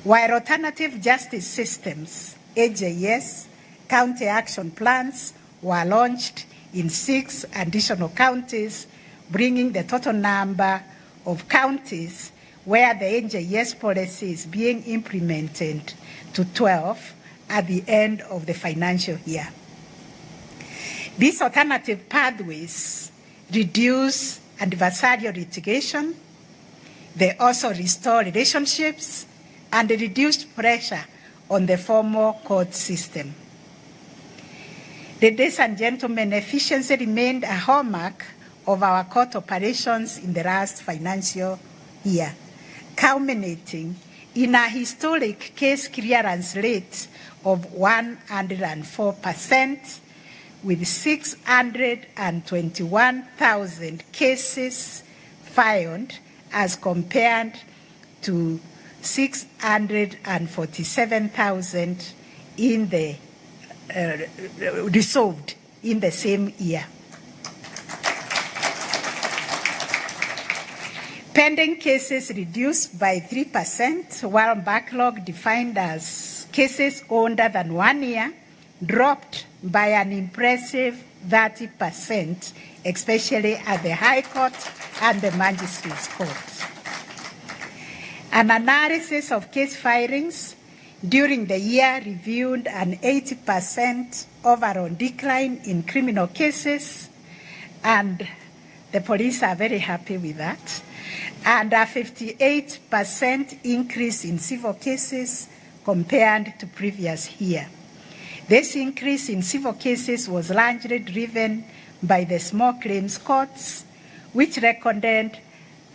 While alternative justice systems, AJS, county action plans were launched in 6 additional counties, bringing the total number of counties where the NJS policy is being implemented to 12 at the end of the financial year. These alternative pathways reduce adversarial litigation. They also restore relationships and reduce pressure on the formal court system. Ladies and gentlemen, efficiency remained a hallmark of our court operations in the last financial year, culminating in a historic case clearance rate of 104%, with 621,000 cases filed as compared to 647,000 in the resolved in the same year. Pending cases reduced by 3%, while backlog defined as cases older than 1 year dropped by an impressive 30%, especially at the High Court and the Magistrates Court. An analysis of case filings during the year revealed an 80% overall decline in criminal cases, and the police are very happy with that, and a 58% increase in civil cases compared to previous year. This increase in civil cases was largely driven by the small claims courts, which recorded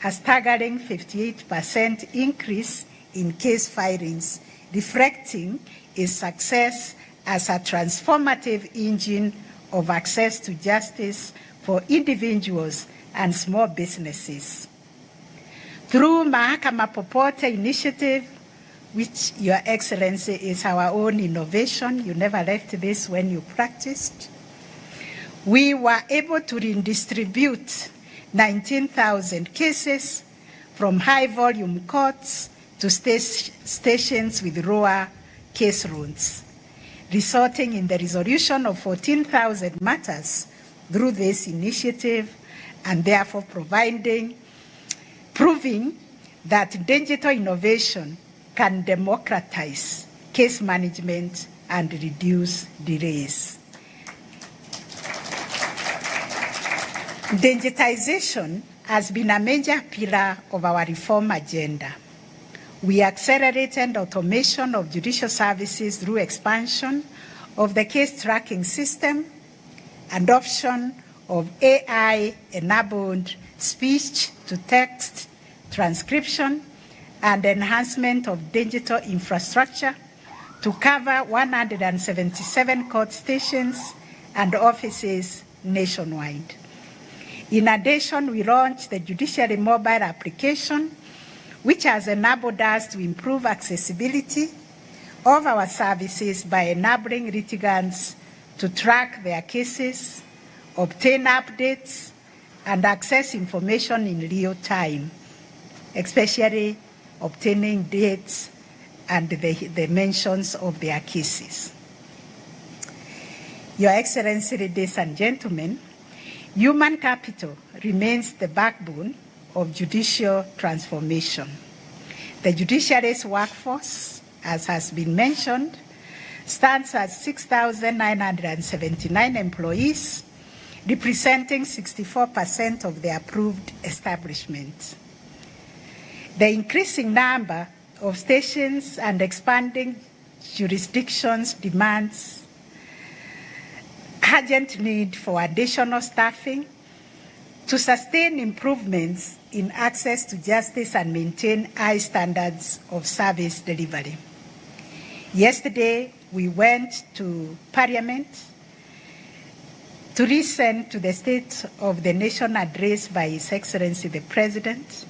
a staggering 58% increase in case filings, reflecting its success as a transformative engine of access to justice for individuals and small businesses. Through Mahakama Popote initiative, which Your Excellency is our own innovation, you never left this when you practiced, we were able to redistribute 19,000 cases from high-volume courts to stations with lower case loads, resulting in the resolution of 14,000 matters through this initiative, and therefore proving that digital innovation can democratize case management and reduce delays. Digitization has been a major pillar of our reform agenda. We accelerated automation of judicial services through expansion of the case tracking system, adoption of AI-enabled speech-to-text transcription, and enhancement of digital infrastructure to cover 177 court stations and offices nationwide. In addition, we launched the Judiciary mobile application, which has enabled us to improve accessibility of our services by enabling litigants to track their cases, obtain updates, and access information in real time, especially obtaining dates and the mentions of their cases. Your Excellency, ladies and gentlemen, human capital remains the backbone of judicial transformation. The judiciary's workforce, as has been mentioned, stands at 6,979 employees, representing 64% of the approved establishments. The increasing number of stations and expanding jurisdictions demands urgent need for additional staffing to sustain improvements in access to justice and maintain high standards of service delivery. Yesterday, we went to Parliament to listen to the State of the Nation address by His Excellency the President.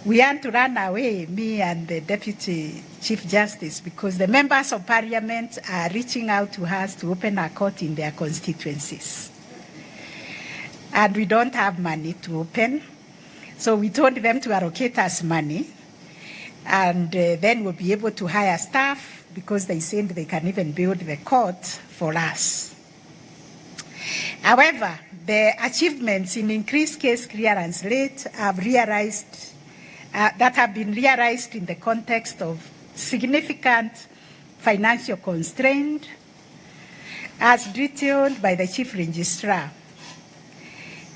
We had to run away, me and the Deputy Chief Justice, because the members of Parliament are reaching out to us to open a court in their constituencies. And we don't have money to open. So we told them to allocate us money, and then we'll be able to hire staff, because they said they can even build the court for us. However, the achievements in increased case clearance rate have been realized in the context of significant financial constraint, as detailed by the Chief Registrar.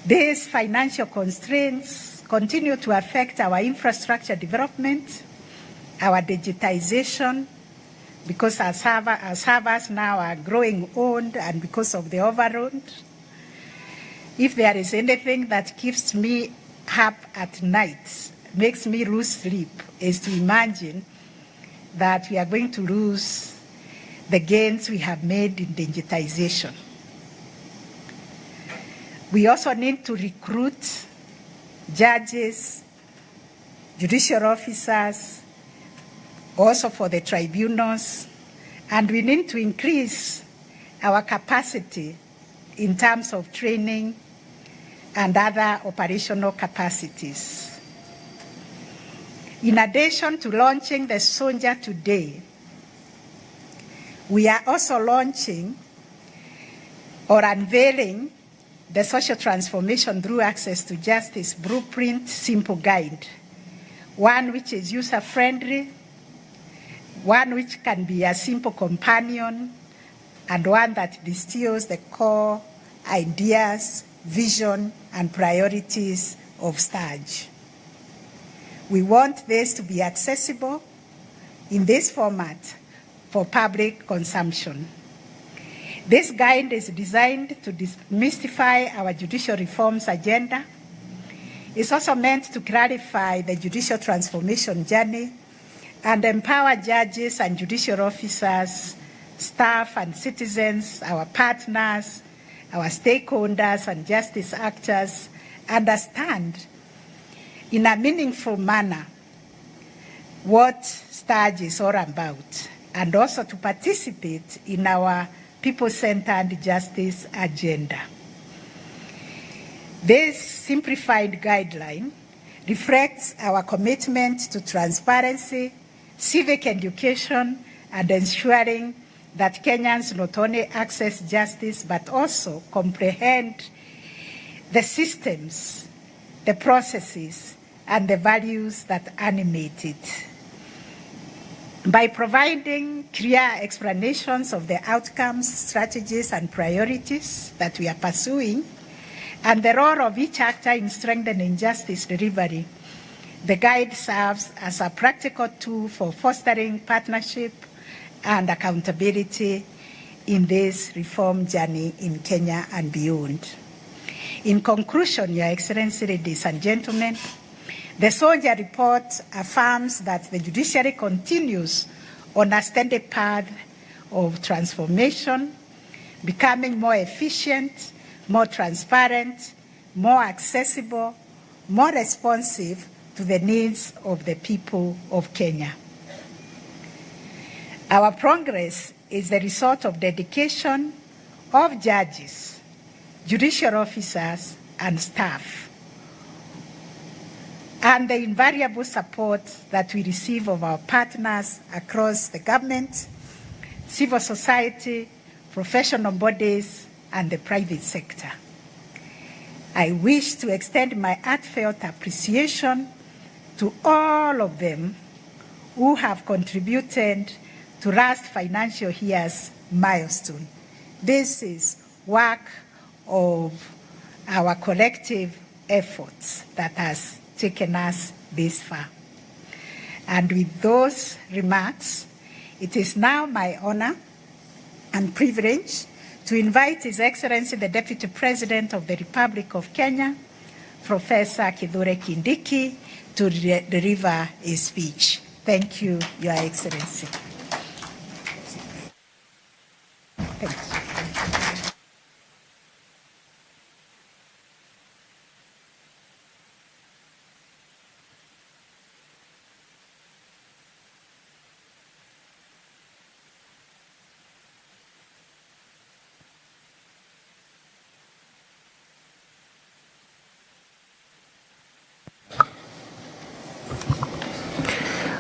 These financial constraints continue to affect our infrastructure development, our digitization, because our servers now are growing old and because of the overload. If there is anything that keeps me up at night, makes me lose sleep, is to imagine that we are going to lose the gains we have made in digitization. We also need to recruit judges, judicial officers, also for the tribunals, and we need to increase our capacity in terms of training and other operational capacities. In addition to launching the Soldier today, we are also launching or unveiling the Social Transformation Through Access to Justice Blueprint Simple Guide, one which is user-friendly, one which can be a simple companion, and one that distills the core ideas, vision, and priorities of Staj. We want this to be accessible in this format for public consumption. This guide is designed to demystify our judicial reforms agenda. It's also meant to clarify the judicial transformation journey and empower judges and judicial officers, staff and citizens, our partners, our stakeholders and justice actors understand in a meaningful manner what Staj is all about, and also to participate in our people-centered justice agenda. This simplified guideline reflects our commitment to transparency, civic education, and ensuring that Kenyans not only access justice but also comprehend the systems, the processes, and the values that animate it. By providing clear explanations of the outcomes, strategies, and priorities that we are pursuing, and the role of each actor in strengthening justice delivery, the guide serves as a practical tool for fostering partnership and accountability in this reform journey in Kenya and beyond. In conclusion, Your Excellency, ladies and gentlemen, the Soldier report affirms that the judiciary continues on a steady path of transformation, becoming more efficient, more transparent, more accessible, more responsive to the needs of the people of Kenya. Our progress is the result of dedication of judges, judicial officers, and staff, and the invariable support that we receive of our partners across the government, civil society, professional bodies, and the private sector. I wish to extend my heartfelt appreciation to all of them who have contributed to last financial year's milestone. This is work of our collective efforts that has taken us this far. And with those remarks, it is now my honor and privilege to invite His Excellency the Deputy President of the Republic of Kenya, Professor Kithure Kindiki, to deliver a speech. Thank you, Your Excellency. Thank you.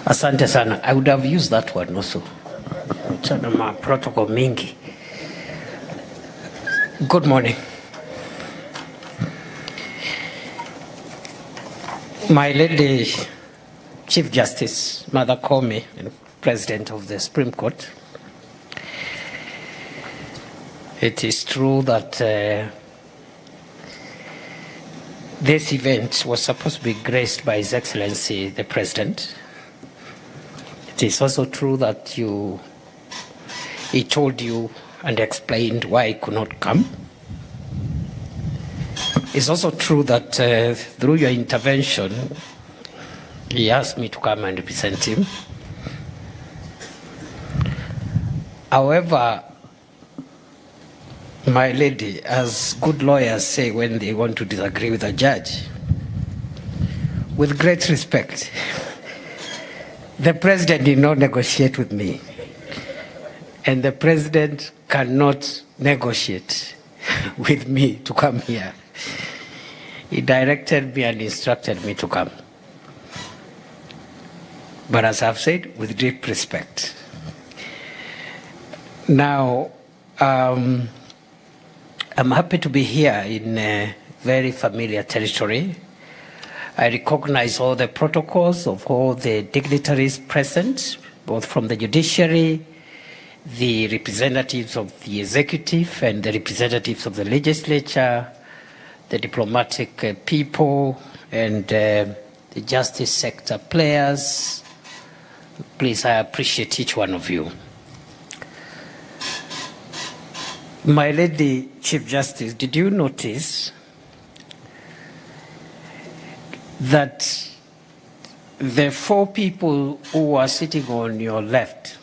Asante sana. I would have used that one also. Chana ma protocol mingi. Good morning. My Lady Chief Justice Mother Koome, and President of the Supreme Court, it is true that this event was supposed to be graced by His Excellency the President. It is also true that he told you and explained why he could not come. It's also true that through your intervention, he asked me to come and represent him. However, my lady, as good lawyers say when they want to disagree with a judge, with great respect, the president did not negotiate with me, and the president cannot negotiate with me to come here. He directed me and instructed me to come. But as I've said, with deep respect. Now, I'm happy to be here in a very familiar territory. I recognize all the protocols of all the dignitaries present, both from the judiciary, the representatives of the executive, and the representatives of the legislature, the diplomatic people, and the justice sector players. Please, I appreciate each one of you. My Lady Chief Justice, did you notice that the 4 people who are sitting on your left,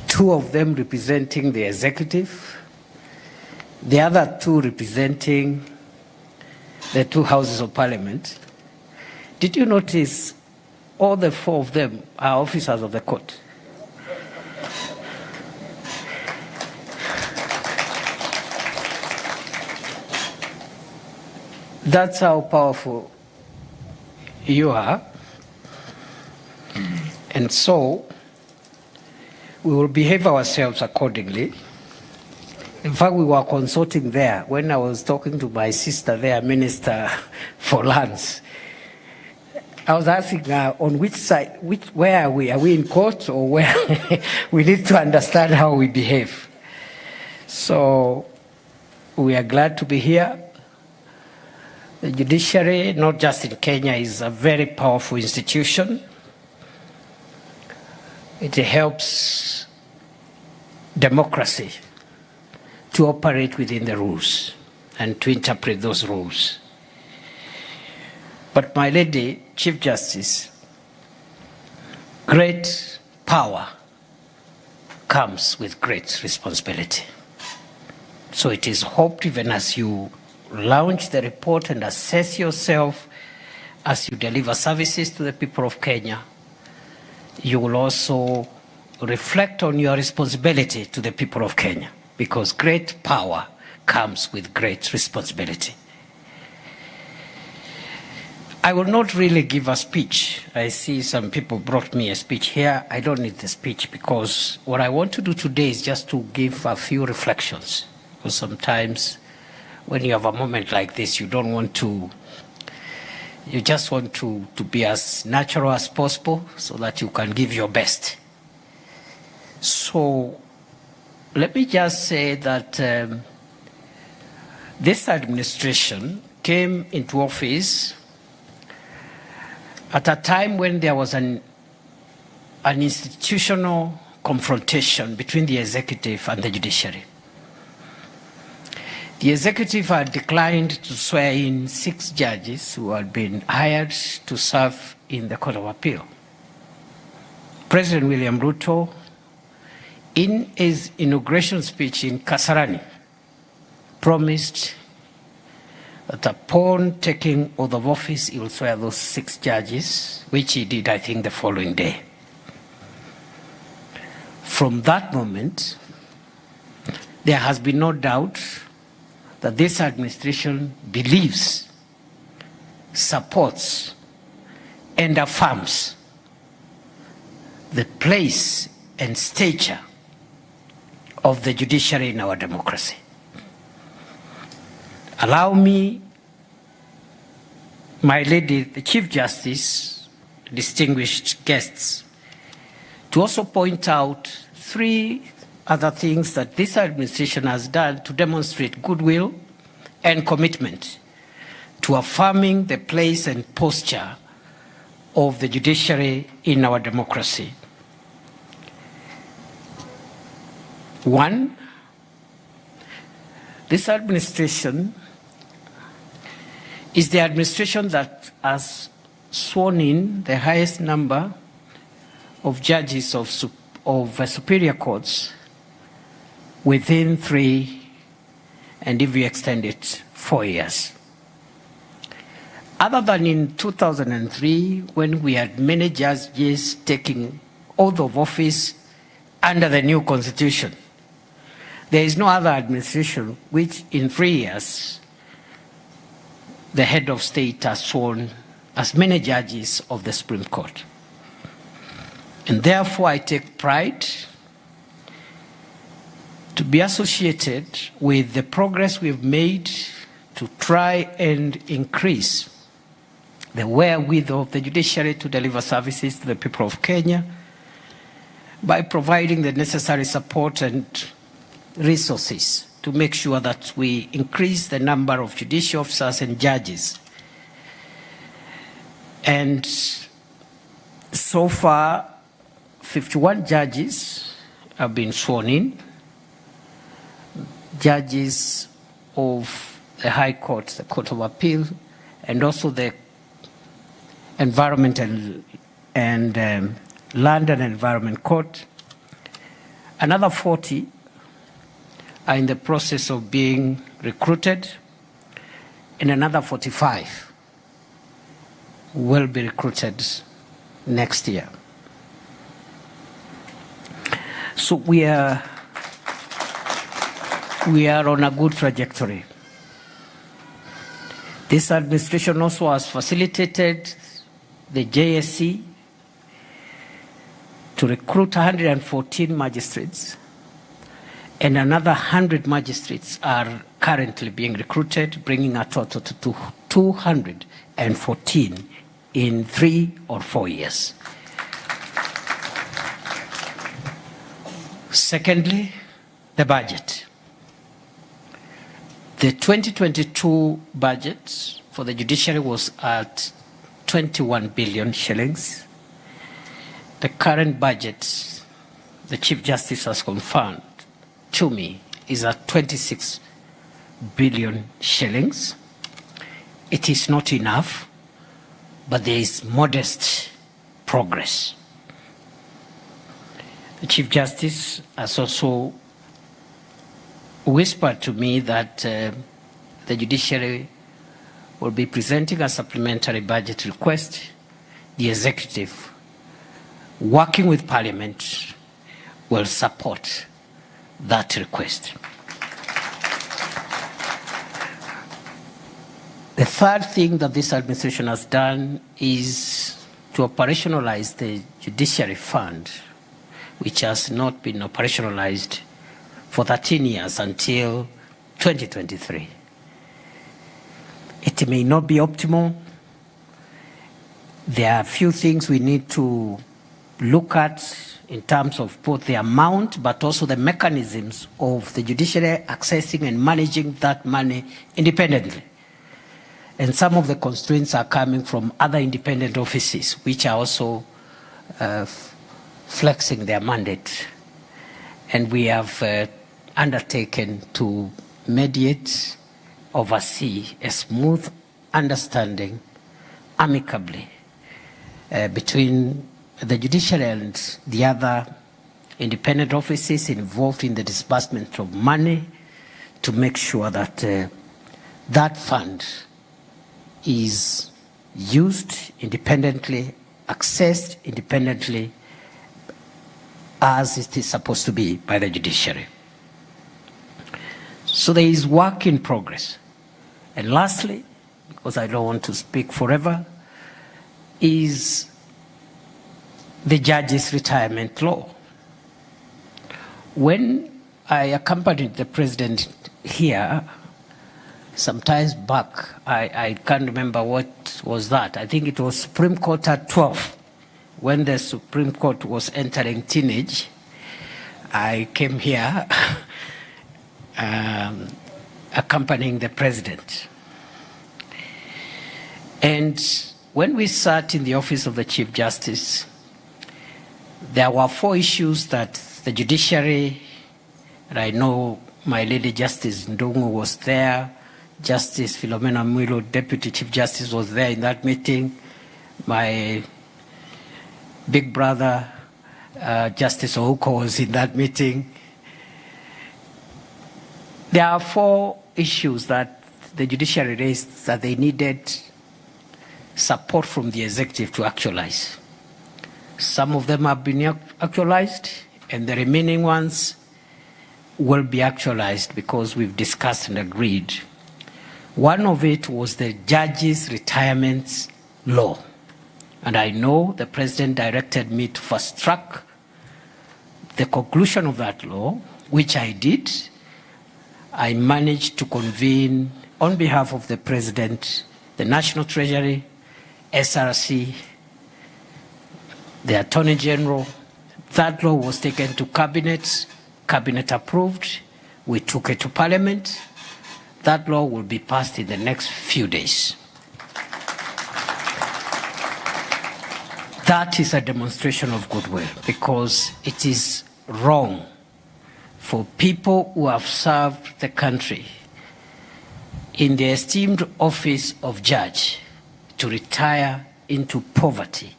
2 of them representing the executive, the other 2 representing the 2 houses of parliament? Did you notice all the 4 of them are officers of the court? That's how powerful you are. And so we will behave ourselves accordingly. In fact, we were consulting there when I was talking to my sister there, Minister for Lands. I was asking on which side, where are we? Are we in court or where? We need to understand how we behave. So we are glad to be here. The judiciary, not just in Kenya, is a very powerful institution. It helps democracy to operate within the rules and to interpret those rules. But my Lady Chief Justice, great power comes with great responsibility. So it is hoped, even as you launch the report and assess yourself as you deliver services to the people of Kenya, you will also reflect on your responsibility to the people of Kenya, because great power comes with great responsibility. I will not really give a speech. I see some people brought me a speech here. I don't need the speech, because what I want to do today is just to give a few reflections. Because sometimes when you have a moment like this, you don't want to, you just want to be as natural as possible so that you can give your best. So let me just say that this administration came into office at a time when there was an institutional confrontation between the executive and the judiciary. The executive had declined to swear in 6 judges who had been hired to serve in the Court of Appeal. President William Ruto, in his inauguration speech in Kasarani, promised that upon taking oath of office, he will swear those 6 judges, which he did, I think, the following day. From that moment, there has been no doubt that this administration believes, supports, and affirms the place and stature of the judiciary in our democracy. Allow me my lady, the Chief Justice, distinguished guests, to also point out 3 other things that this administration has done to demonstrate goodwill and commitment to affirming the place and posture of the judiciary in our democracy. 1, this administration is the administration that has sworn in the highest number of judges of superior courts within 3, and if we extend it, 4 years. Other than in 2003, when we had many judges taking oath of office under the new constitution, there is no other administration which in 3 years the head of state has sworn as many judges of the Supreme Court. And therefore I take pride to be associated with the progress we've made to try and increase the wherewithal of the judiciary to deliver services to the people of Kenya by providing the necessary support and resources to make sure that we increase the number of judicial officers and judges. And so far, 51 judges have been sworn in, judges of the High Court, the Court of Appeal, and also the Environmental and Land and Environment Court. Another 40 are in the process of being recruited, and another 45 will be recruited next year. So we are on a good trajectory. This administration also has facilitated the JSC to recruit 114 magistrates, and another 100 magistrates are currently being recruited, bringing a total to 214 in 3 or 4 years. Secondly, the budget. The 2022 budget for the judiciary was at 21 billion shillings. The current budget, the Chief Justice has confirmed to me, is at 26 billion shillings. It is not enough, but there is modest progress. The Chief Justice has also whispered to me that the judiciary will be presenting a supplementary budget request. The executive, working with Parliament, will support that request. The third thing that this administration has done is to operationalize the Judiciary Fund, which has not been operationalized for 13 years until 2023. It may not be optimal. There are a few things we need to look at in terms of both the amount but also the mechanisms of the judiciary accessing and managing that money independently. And some of the constraints are coming from other independent offices, which are also flexing their mandate. And we have undertaken to mediate, oversee a smooth understanding amicably between the judiciary and the other independent offices involved in the disbursement of money to make sure that that fund is used independently, accessed independently, as it is supposed to be by the judiciary. So there is work in progress. And lastly, because I don't want to speak forever, is the judges' retirement law. When I accompanied the president here some times back. I can't remember what was that. I think it was Supreme Court at 12. When the Supreme Court was entering teenage, I came here accompanying the president. And when we sat in the office of the Chief Justice, there were 4 issues that the judiciary, and I know my Lady Justice Ndungu was there, Justice Philomena Mwilu, Deputy Chief Justice, was there in that meeting, my big brother, Justice Ouko, was in that meeting. There are 4 issues that the judiciary raised that they needed support from the executive to actualize. Some of them have been actualized, and the remaining ones will be actualized because we've discussed and agreed. One of it was the judges' retirement law. And I know the president directed me to fast track the conclusion of that law, which I did. I managed to convene on behalf of the president, the National Treasury, SRC, the Attorney General. That law was taken to Cabinet. Cabinet approved. We took it to Parliament. That law will be passed in the next few days. That is a demonstration of goodwill, because it is wrong for people who have served the country in the esteemed office of judge to retire into poverty,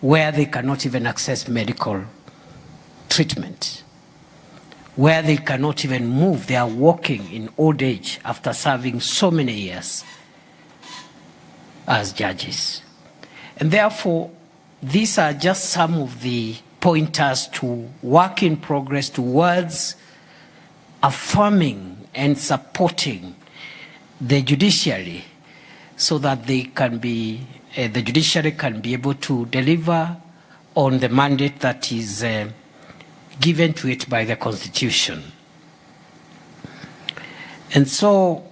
where they cannot even access medical treatment, where they cannot even move. They are walking in old age after serving so many years as judges. And therefore, these are just some of the pointers to work in progress towards affirming and supporting the judiciary so that they can be, the judiciary can be able to deliver on the mandate that is given to it by the Constitution. And so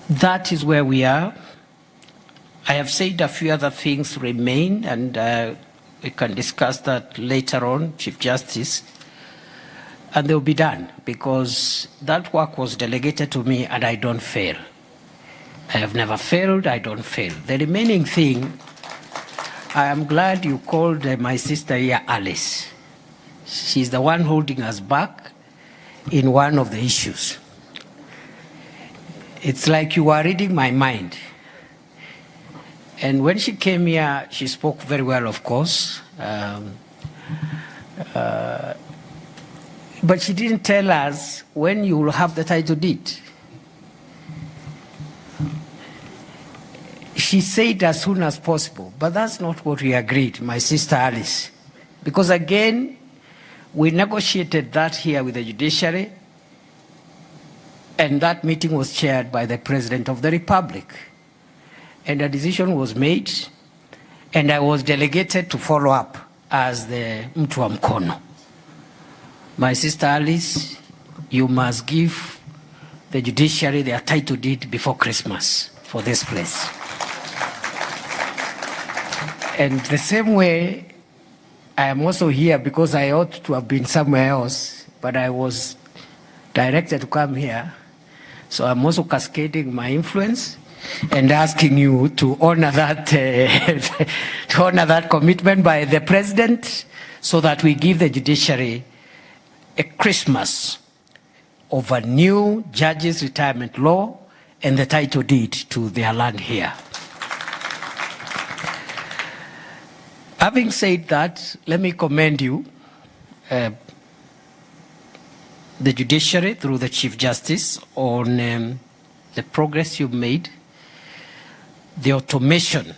that is where we are. I have said a few other things remain, and we can discuss that later on, Chief Justice, and they'll be done because that work was delegated to me and I don't fail. I have never failed, I don't fail. The remaining thing, I am glad you called my sister here Alice. She's the one holding us back in one of the issues. It's like you are reading my mind. And when she came here, she spoke very well, of course. But she didn't tell us when you will have the title deed. She said as soon as possible, but that's not what we agreed, my sister Alice. Because again, we negotiated that here with the judiciary, and that meeting was chaired by the President of the Republic. And a decision was made, and I was delegated to follow up as the mtu wa mkono. My sister Alice, you must give the judiciary their title deed before Christmas for this place. And the same way, I am also here because I ought to have been somewhere else, but I was directed to come here. So I'm also cascading my influence and asking you to honor that, to honor that commitment by the President so that we give the judiciary a Christmas of a new judges' retirement law and the title deed to their land here. Having said that, let me commend you, the judiciary through the Chief Justice, on the progress you've made. The automation.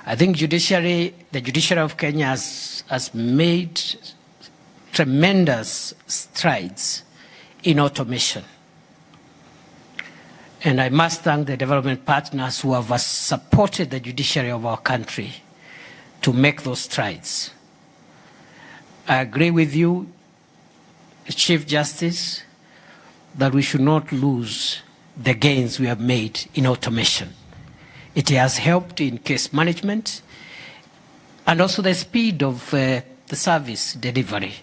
I think the judiciary of Kenya has made tremendous strides in automation. And I must thank the development partners who have supported the judiciary of our country to make those strides. I agree with you, Chief Justice, that we should not lose the gains we have made in automation. It has helped in case management and also the speed of the service delivery.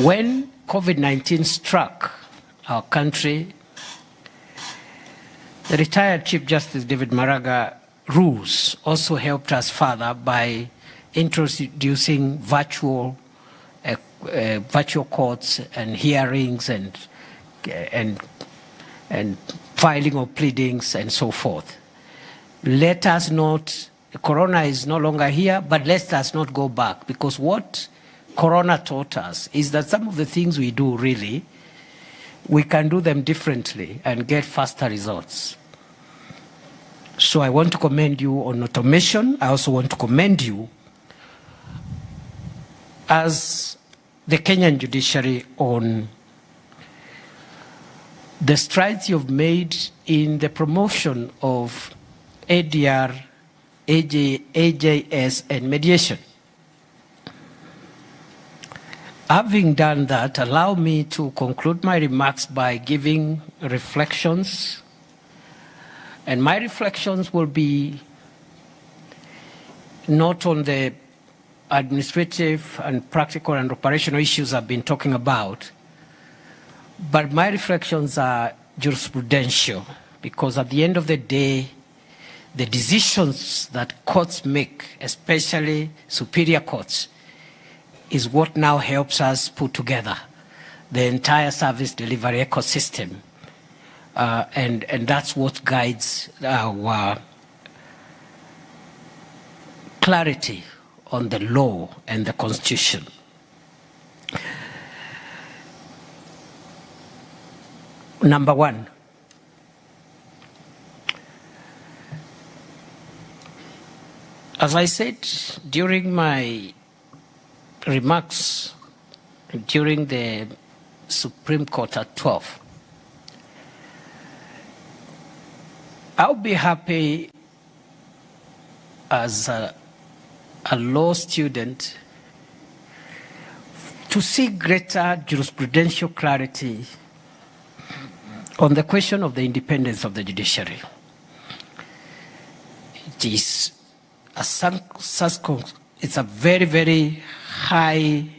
When COVID-19 struck our country, the retired Chief Justice David Maraga rules also helped us further by introducing virtual courts and hearings and filing of pleadings and so forth. Let us not, Corona is no longer here, but let us not go back, because what Corona taught us is that some of the things we do really, we can do them differently and get faster results. So I want to commend you on automation. I also want to commend you as the Kenyan judiciary on the strides you've made in the promotion of ADR, AJS, and mediation. Having done that, allow me to conclude my remarks by giving reflections. And my reflections will be not on the administrative and practical and operational issues I've been talking about, but my reflections are jurisprudential, because at the end of the day, the decisions that courts make, especially superior courts, is what now helps us put together the entire service delivery ecosystem. And that's what guides our clarity on the law and the Constitution. Number one, as I said during my remarks during the Supreme Court at 12, I'll be happy as a law student to see greater jurisprudential clarity on the question of the independence of the judiciary. It is it's a very, very highly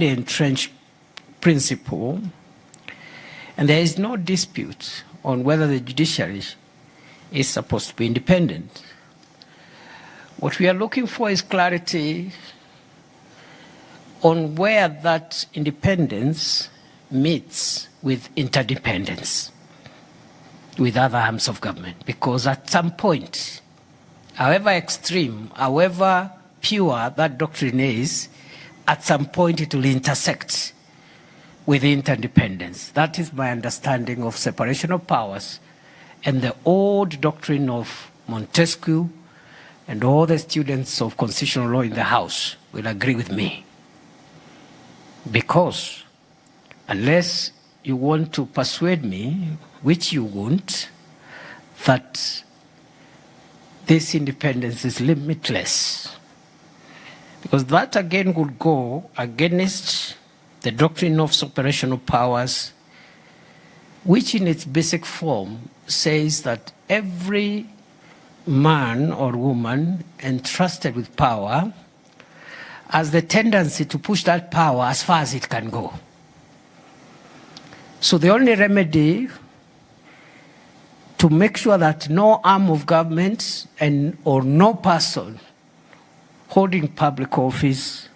entrenched principle, and there is no dispute on whether the judiciary is supposed to be independent. What we are looking for is clarity on where that independence meets with interdependence with other arms of government. Because at some point, however extreme, however pure that doctrine is, at some point it will intersect with interdependence. That is my understanding of separation of powers, and the old doctrine of Montesquieu, and all the students of constitutional law in the House will agree with me. Because unless you want to persuade me, which you won't, that this independence is limitless, because that again would go against the doctrine of separation of powers, which in its basic form says that every man or woman entrusted with power has the tendency to push that power as far as it can go. So the only remedy to make sure that no arm of government or no person holding public office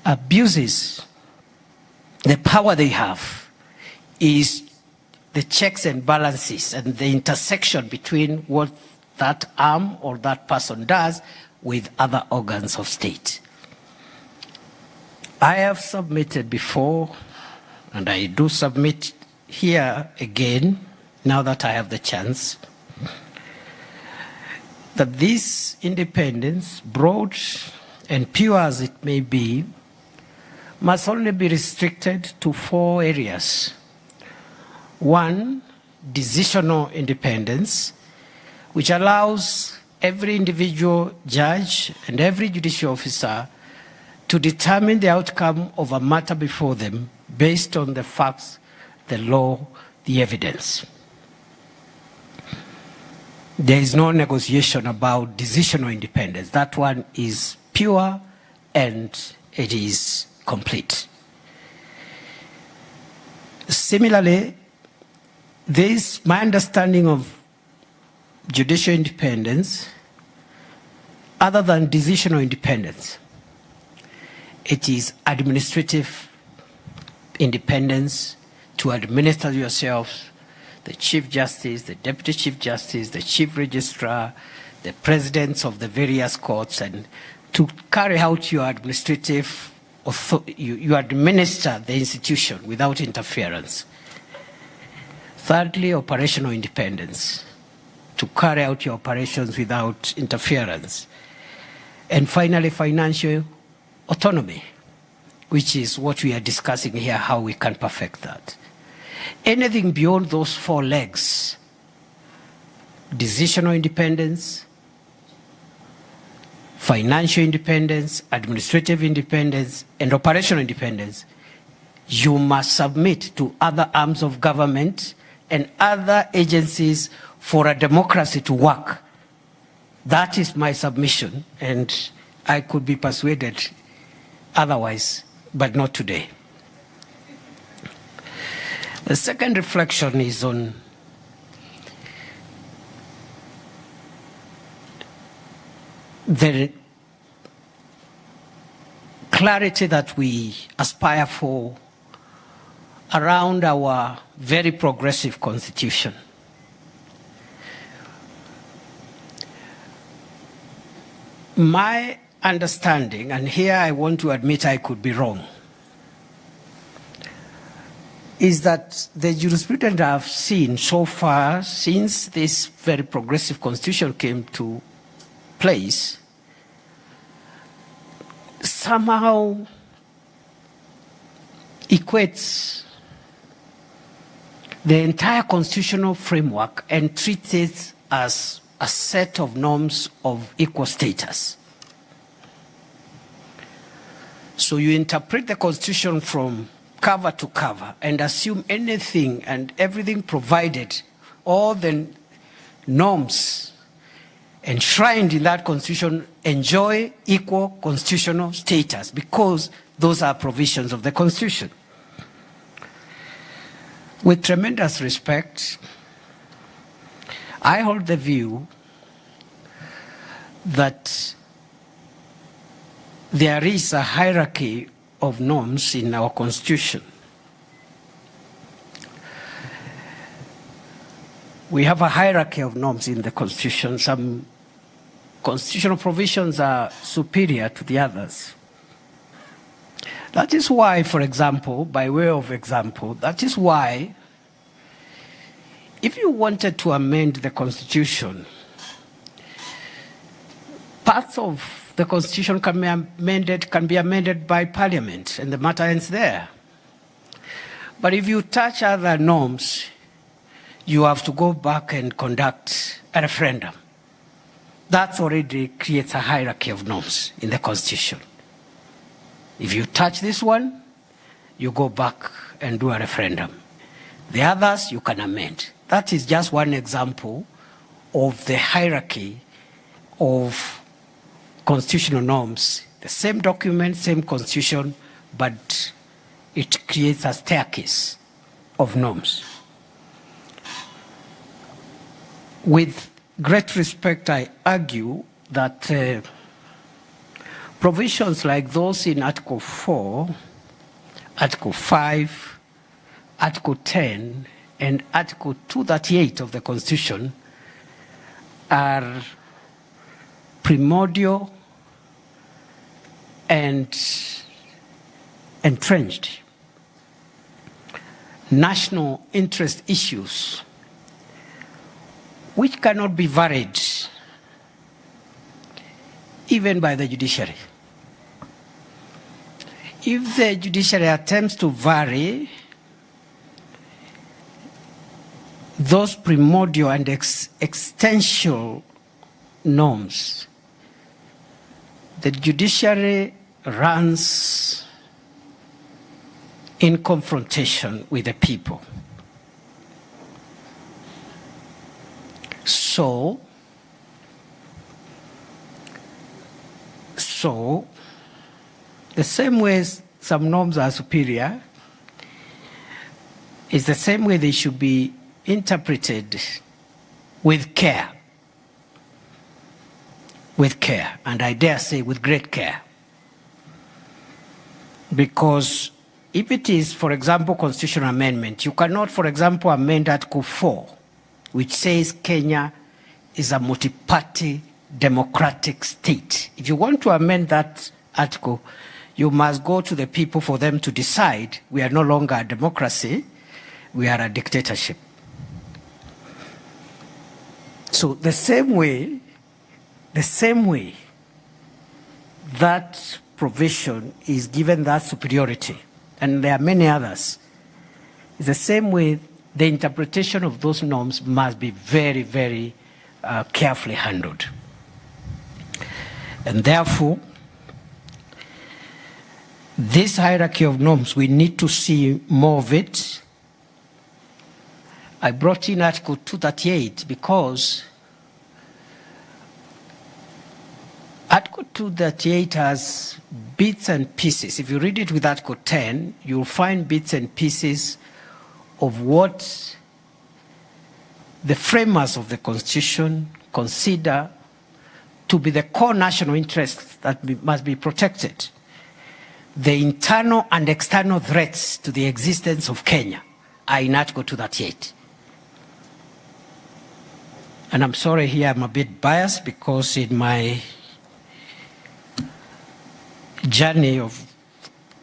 abuses the power they have is the checks and balances and the intersection between what that arm or that person does with other organs of state. I have submitted before, and I do submit here again, now that I have the chance, that this independence, broad and pure as it may be, must only be restricted to 4 areas. 1, decisional independence, which allows every individual judge and every judicial officer to determine the outcome of a matter before them based on the facts, the law, the evidence. There is no negotiation about decisional independence. That one is pure and it is complete. Similarly, this, my understanding of judicial independence, other than decisional independence, it is administrative independence to administer yourselves, the Chief Justice, the Deputy Chief Justice, the Chief Registrar, the presidents of the various courts, and to carry out your administrative, you administer the institution without interference. Thirdly, operational independence, to carry out your operations without interference. And finally, financial autonomy, which is what we are discussing here, how we can perfect that. Anything beyond those four legs, decisional independence, financial independence, administrative independence, and operational independence, you must submit to other arms of government and other agencies for a democracy to work. That is my submission, and I could be persuaded otherwise, but not today. The second reflection is on the clarity that we aspire for around our very progressive constitution. My understanding, and here I want to admit I could be wrong, is that the jurisprudence I've seen so far since this very progressive constitution came to place somehow equates the entire constitutional framework and treats it as a set of norms of equal status. So you interpret the Constitution from cover to cover and assume anything and everything provided, all the norms enshrined in that Constitution enjoy equal constitutional status because those are provisions of the Constitution. With tremendous respect, I hold the view that there is a hierarchy of norms in our Constitution. We have a hierarchy of norms in the Constitution. Some constitutional provisions are superior to the others. That is why, for example, by way of example, that is why if you wanted to amend the Constitution, parts of the Constitution can be amended by Parliament, and the matter ends there. But if you touch other norms, you have to go back and conduct a referendum. That already creates a hierarchy of norms in the Constitution. If you touch this one, you go back and do a referendum. The others, you can amend. That is just one example of the hierarchy of constitutional norms. The same document, same constitution, but it creates a staircase of norms. With great respect, I argue that provisions like those in Article 4, Article 5, Article 10, and Article 238 of the Constitution are primordial and entrenched national interest issues which cannot be varied even by the judiciary. If the judiciary attempts to vary those primordial and existential norms, the judiciary runs in confrontation with the people. So the same way some norms are superior is the same way they should be interpreted with care. With care, and I dare say with great care. Because if it is, for example, constitutional amendment, you cannot, for example, amend Article 4, which says Kenya is a multi-party democratic state. If you want to amend that article, you must go to the people for them to decide we are no longer a democracy, we are a dictatorship. So the same way that provision is given that superiority, and there are many others, is the same way the interpretation of those norms must be very, very carefully handled. And therefore, this hierarchy of norms, we need to see more of it. I brought in Article 238 because Article 238 has bits and pieces. If you read it with Article 10, you'll find bits and pieces of what the framers of the Constitution consider to be the core national interests that must be protected. The internal and external threats to the existence of Kenya are in Article 238. And I'm sorry here I'm a bit biased because in my journey of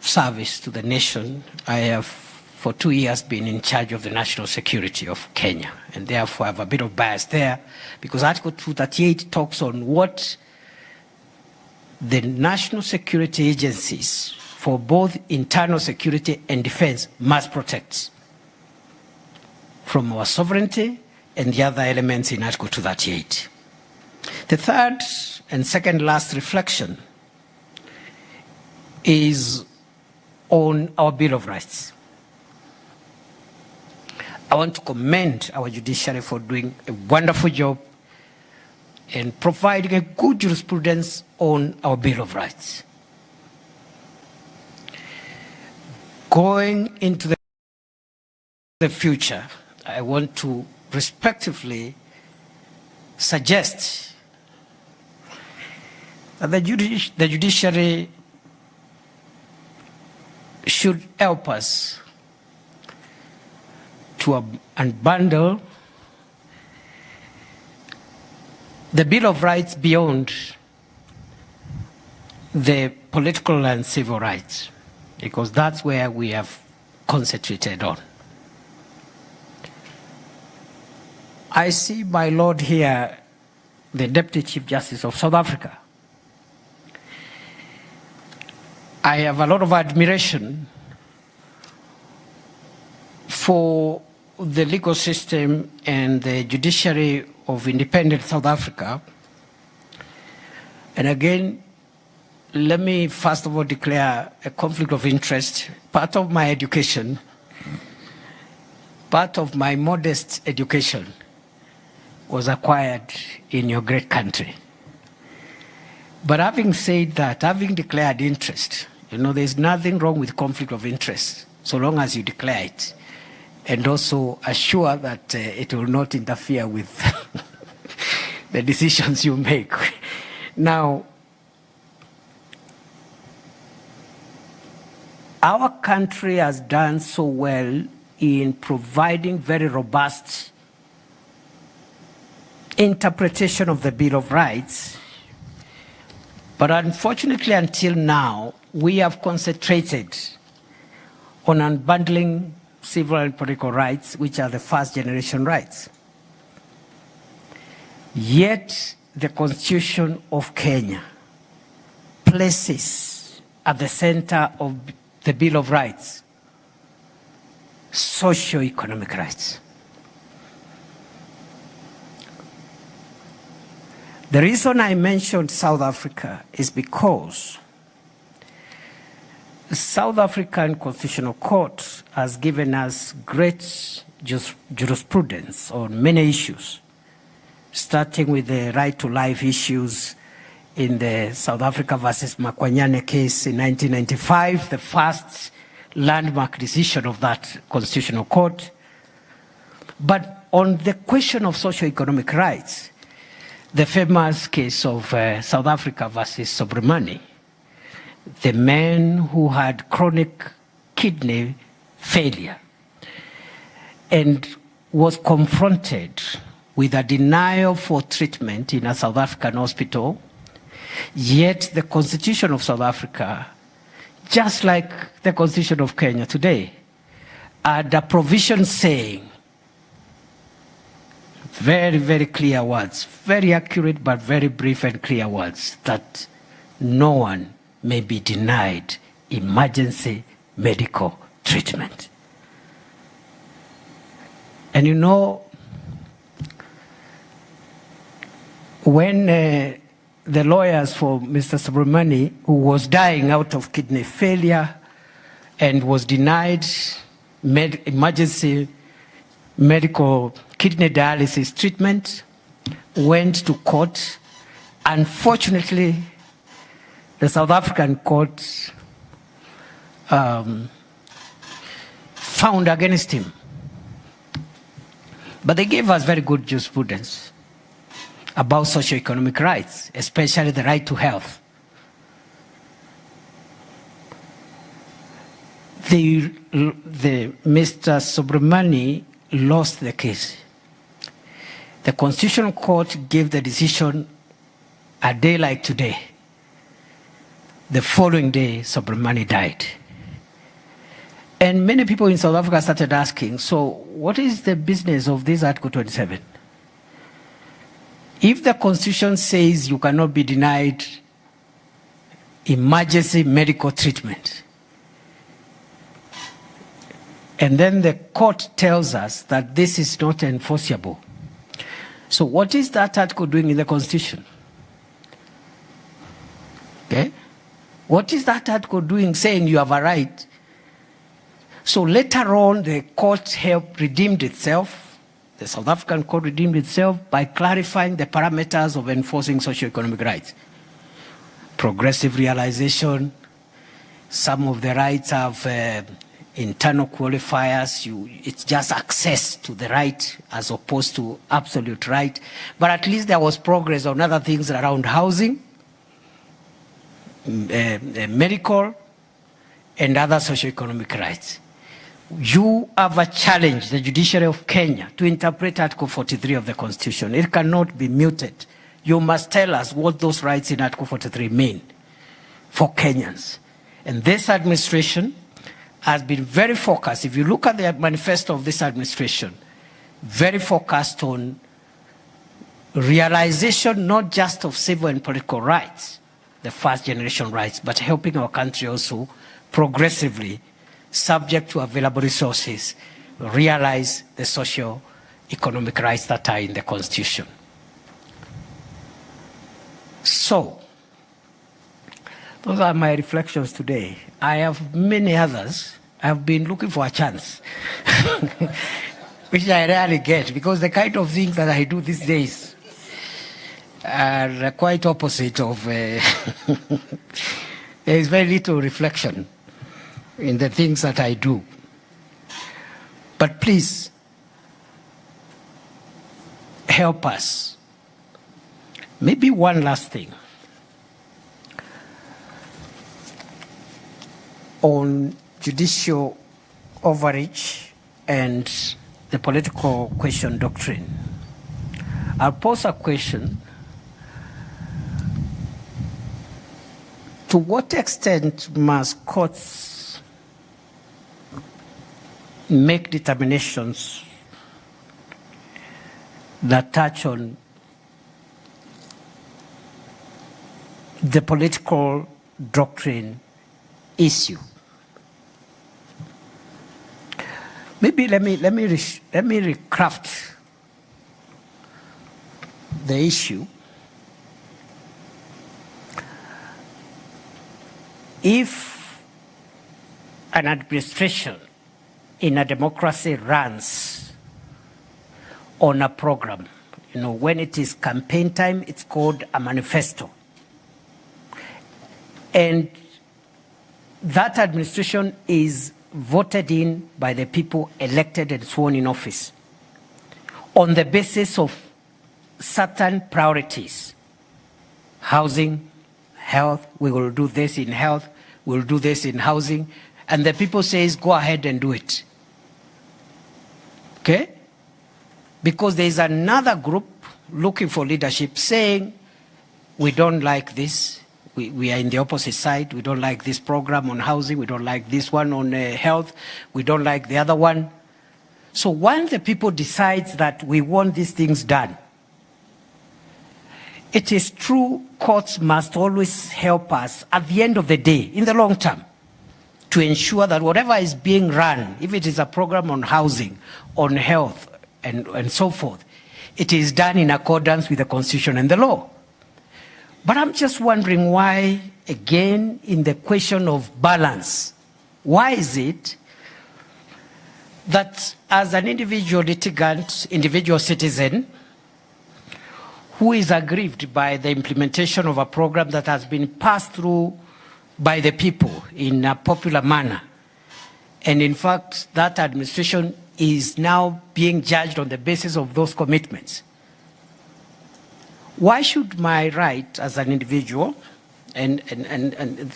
service to the nation, I have for 2 years been in charge of the national security of Kenya, and therefore I have a bit of bias there because Article 238 talks on what the national security agencies for both internal security and defense must protect from our sovereignty and the other elements in Article 238. The third and second last reflection is on our Bill of Rights. I want to commend our judiciary for doing a wonderful job in providing a good jurisprudence on our Bill of Rights. Going into the future, I want to respectively suggest that the judiciary should help us to unbundle the Bill of Rights beyond the political and civil rights, because that's where we have concentrated on. I see my Lord here, the Deputy Chief Justice of South Africa. I have a lot of admiration for the legal system and the judiciary of independent South Africa. And again, let me first of all declare a conflict of interest. Part of my education, part of my modest education was acquired in your great country. But having said that, having declared interest, you know, there's nothing wrong with conflict of interest, so long as you declare it, and also assure that it will not interfere with the decisions you make. Now, our country has done so well in providing very robust interpretation of the Bill of Rights, but unfortunately until now, we have concentrated on unbundling civil and political rights, which are the first generation rights. Yet the Constitution of Kenya places at the center of the Bill of Rights socio-economic rights. The reason I mentioned South Africa is because South African Constitutional Court has given us great jurisprudence on many issues, starting with the right to life issues in the South Africa versus Makwanyane case in 1995, the first landmark decision of that Constitutional Court. But on the question of socio-economic rights, the famous case of South Africa versus Sobromani, the man who had chronic kidney failure and was confronted with a denial for treatment in a South African hospital, yet the Constitution of South Africa, just like the Constitution of Kenya today, had a provision saying, very, very clear words, very accurate but very brief and clear words, that no one may be denied emergency medical treatment. And you know, when the lawyers for Mr. Sobromani, who was dying out of kidney failure and was denied emergency medical kidney dialysis treatment, went to court, unfortunately, the South African court found against him. But they gave us very good jurisprudence about socio-economic rights, especially the right to health. Mr. Sobromani lost the case. The Constitutional Court gave the decision a day like today. The following day, Sobromani died. And many people in South Africa started asking, so what is the business of this Article 27? If the Constitution says you cannot be denied emergency medical treatment, and then the court tells us that this is not enforceable, so what is that article doing in the Constitution? Okay? What is that article doing saying you have a right? So later on, the court redeemed itself, the South African court redeemed itself by clarifying the parameters of enforcing socio-economic rights. Progressive realization, some of the rights have internal qualifiers, it's just access to the right as opposed to absolute right. But at least there was progress on other things around housing, medical, and other socio-economic rights. You have a challenge, the Judiciary of Kenya, to interpret Article 43 of the Constitution. It cannot be muted. You must tell us what those rights in Article 43 mean for Kenyans. And this administration has been very focused. If you look at the manifesto of this administration, very focused on realization not just of civil and political rights, the first generation rights, but helping our country also progressively, subject to available resources, realize the socio-economic rights that are in the Constitution. So, those are my reflections today. I have many others. I've been looking for a chance, which I rarely get, because the kind of things that I do these days are quite opposite of, there is very little reflection in the things that I do. But please, help us. Maybe one last thing. On judicial overreach and the political question doctrine, I'll pose a question. To what extent must courts make determinations that touch on the political doctrine issue? Maybe let me recraft the issue. If an administration in a democracy runs on a program. You know, when it is campaign time, it's called a manifesto. And that administration is voted in by the people elected and sworn in office on the basis of certain priorities. Housing, health, we will do this in health, we'll do this in housing, and the people says, go ahead and do it. Okay? Because there is another group looking for leadership saying, we don't like this, we are in the opposite side, we don't like this program on housing, we don't like this one on health, we don't like the other one. So once the people decides that we want these things done, it is true courts must always help us at the end of the day, in the long term, to ensure that whatever is being run, if it is a program on housing, on health, and so forth, it is done in accordance with the Constitution and the law. But I'm just wondering why, again, in the question of balance, why is it that as an individual litigant, individual citizen, who is aggrieved by the implementation of a program that has been passed through by the people in a popular manner, and in fact, that administration is now being judged on the basis of those commitments, why should my right as an individual and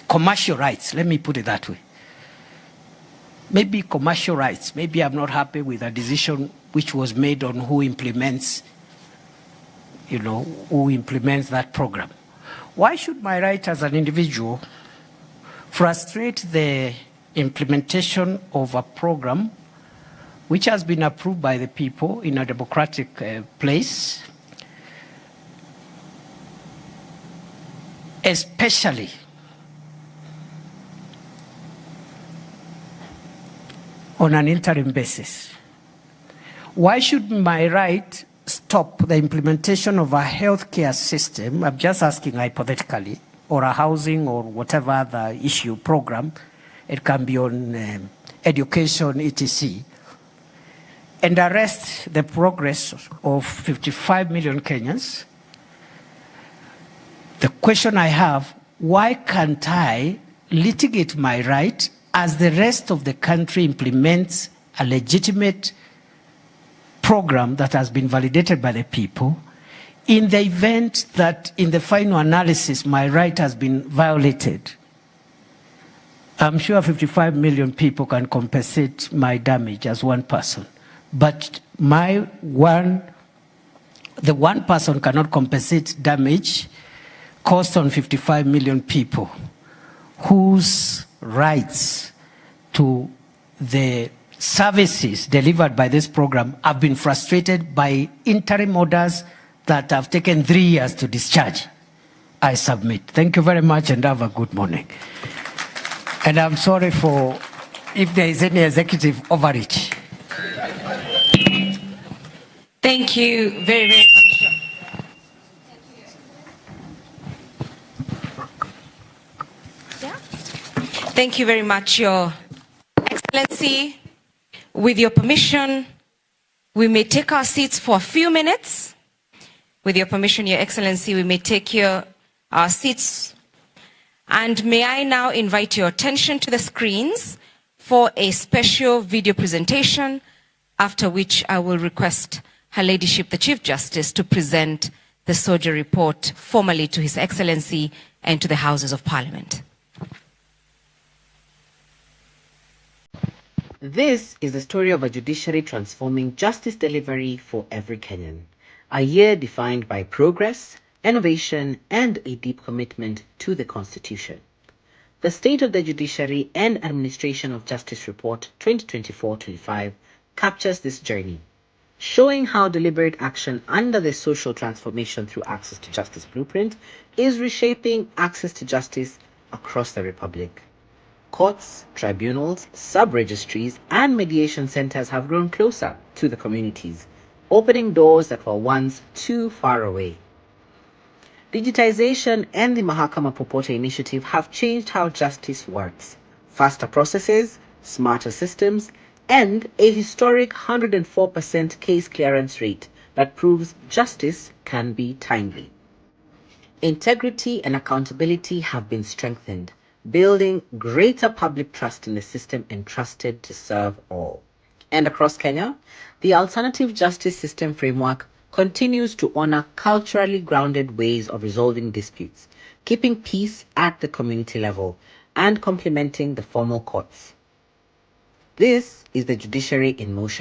commercial rights, let me put it that way, maybe commercial rights, maybe I'm not happy with a decision which was made on who implements, you know, who implements that program. Why should my right as an individual frustrate the implementation of a program which has been approved by the people in a democratic place, especially on an interim basis? Why should my right stop the implementation of a healthcare system, I'm just asking hypothetically, or a housing or whatever other issue program, it can be on education, etc., and arrest the progress of 55 million Kenyans? The question I have, why can't I litigate my right as the rest of the country implements a legitimate program that has been validated by the people, in the event that in the final analysis my right has been violated? I'm sure 55 million people can compensate my damage as one person, but the one person cannot compensate damage caused on 55 million people whose rights to the services delivered by this program have been frustrated by interim orders that have taken 3 years to discharge. I submit. Thank you very much and have a good morning. And I'm sorry for if there is any executive overreach. Thank you very, very much. Thank you very much, Your Excellency. With your permission, we may take our seats for a few minutes. With your permission, Your Excellency, we may take our seats. And may I now invite your attention to the screens for a special video presentation, after which I will request Her Ladyship, the Chief Justice, to present the Staj report formally to His Excellency and to the Houses of Parliament. This is the story of a judiciary transforming justice delivery for every Kenyan. A year defined by progress, innovation, and a deep commitment to the Constitution. The State of the Judiciary and Administration of Justice Report 2024-25 captures this journey, showing how deliberate action under the social transformation through access to justice blueprint is reshaping access to justice across the Republic. Courts, tribunals, sub-registries, and mediation centers have grown closer to the communities, opening doors that were once too far away. Digitization and the Mahakama Popote initiative have changed how justice works. Faster processes, smarter systems, and a historic 104% case clearance rate that proves justice can be timely. Integrity and accountability have been strengthened, building greater public trust in the system entrusted to serve all. And across Kenya, the alternative justice system framework continues to honor culturally grounded ways of resolving disputes, keeping peace at the community level, and complementing the formal courts. This is the judiciary in motion.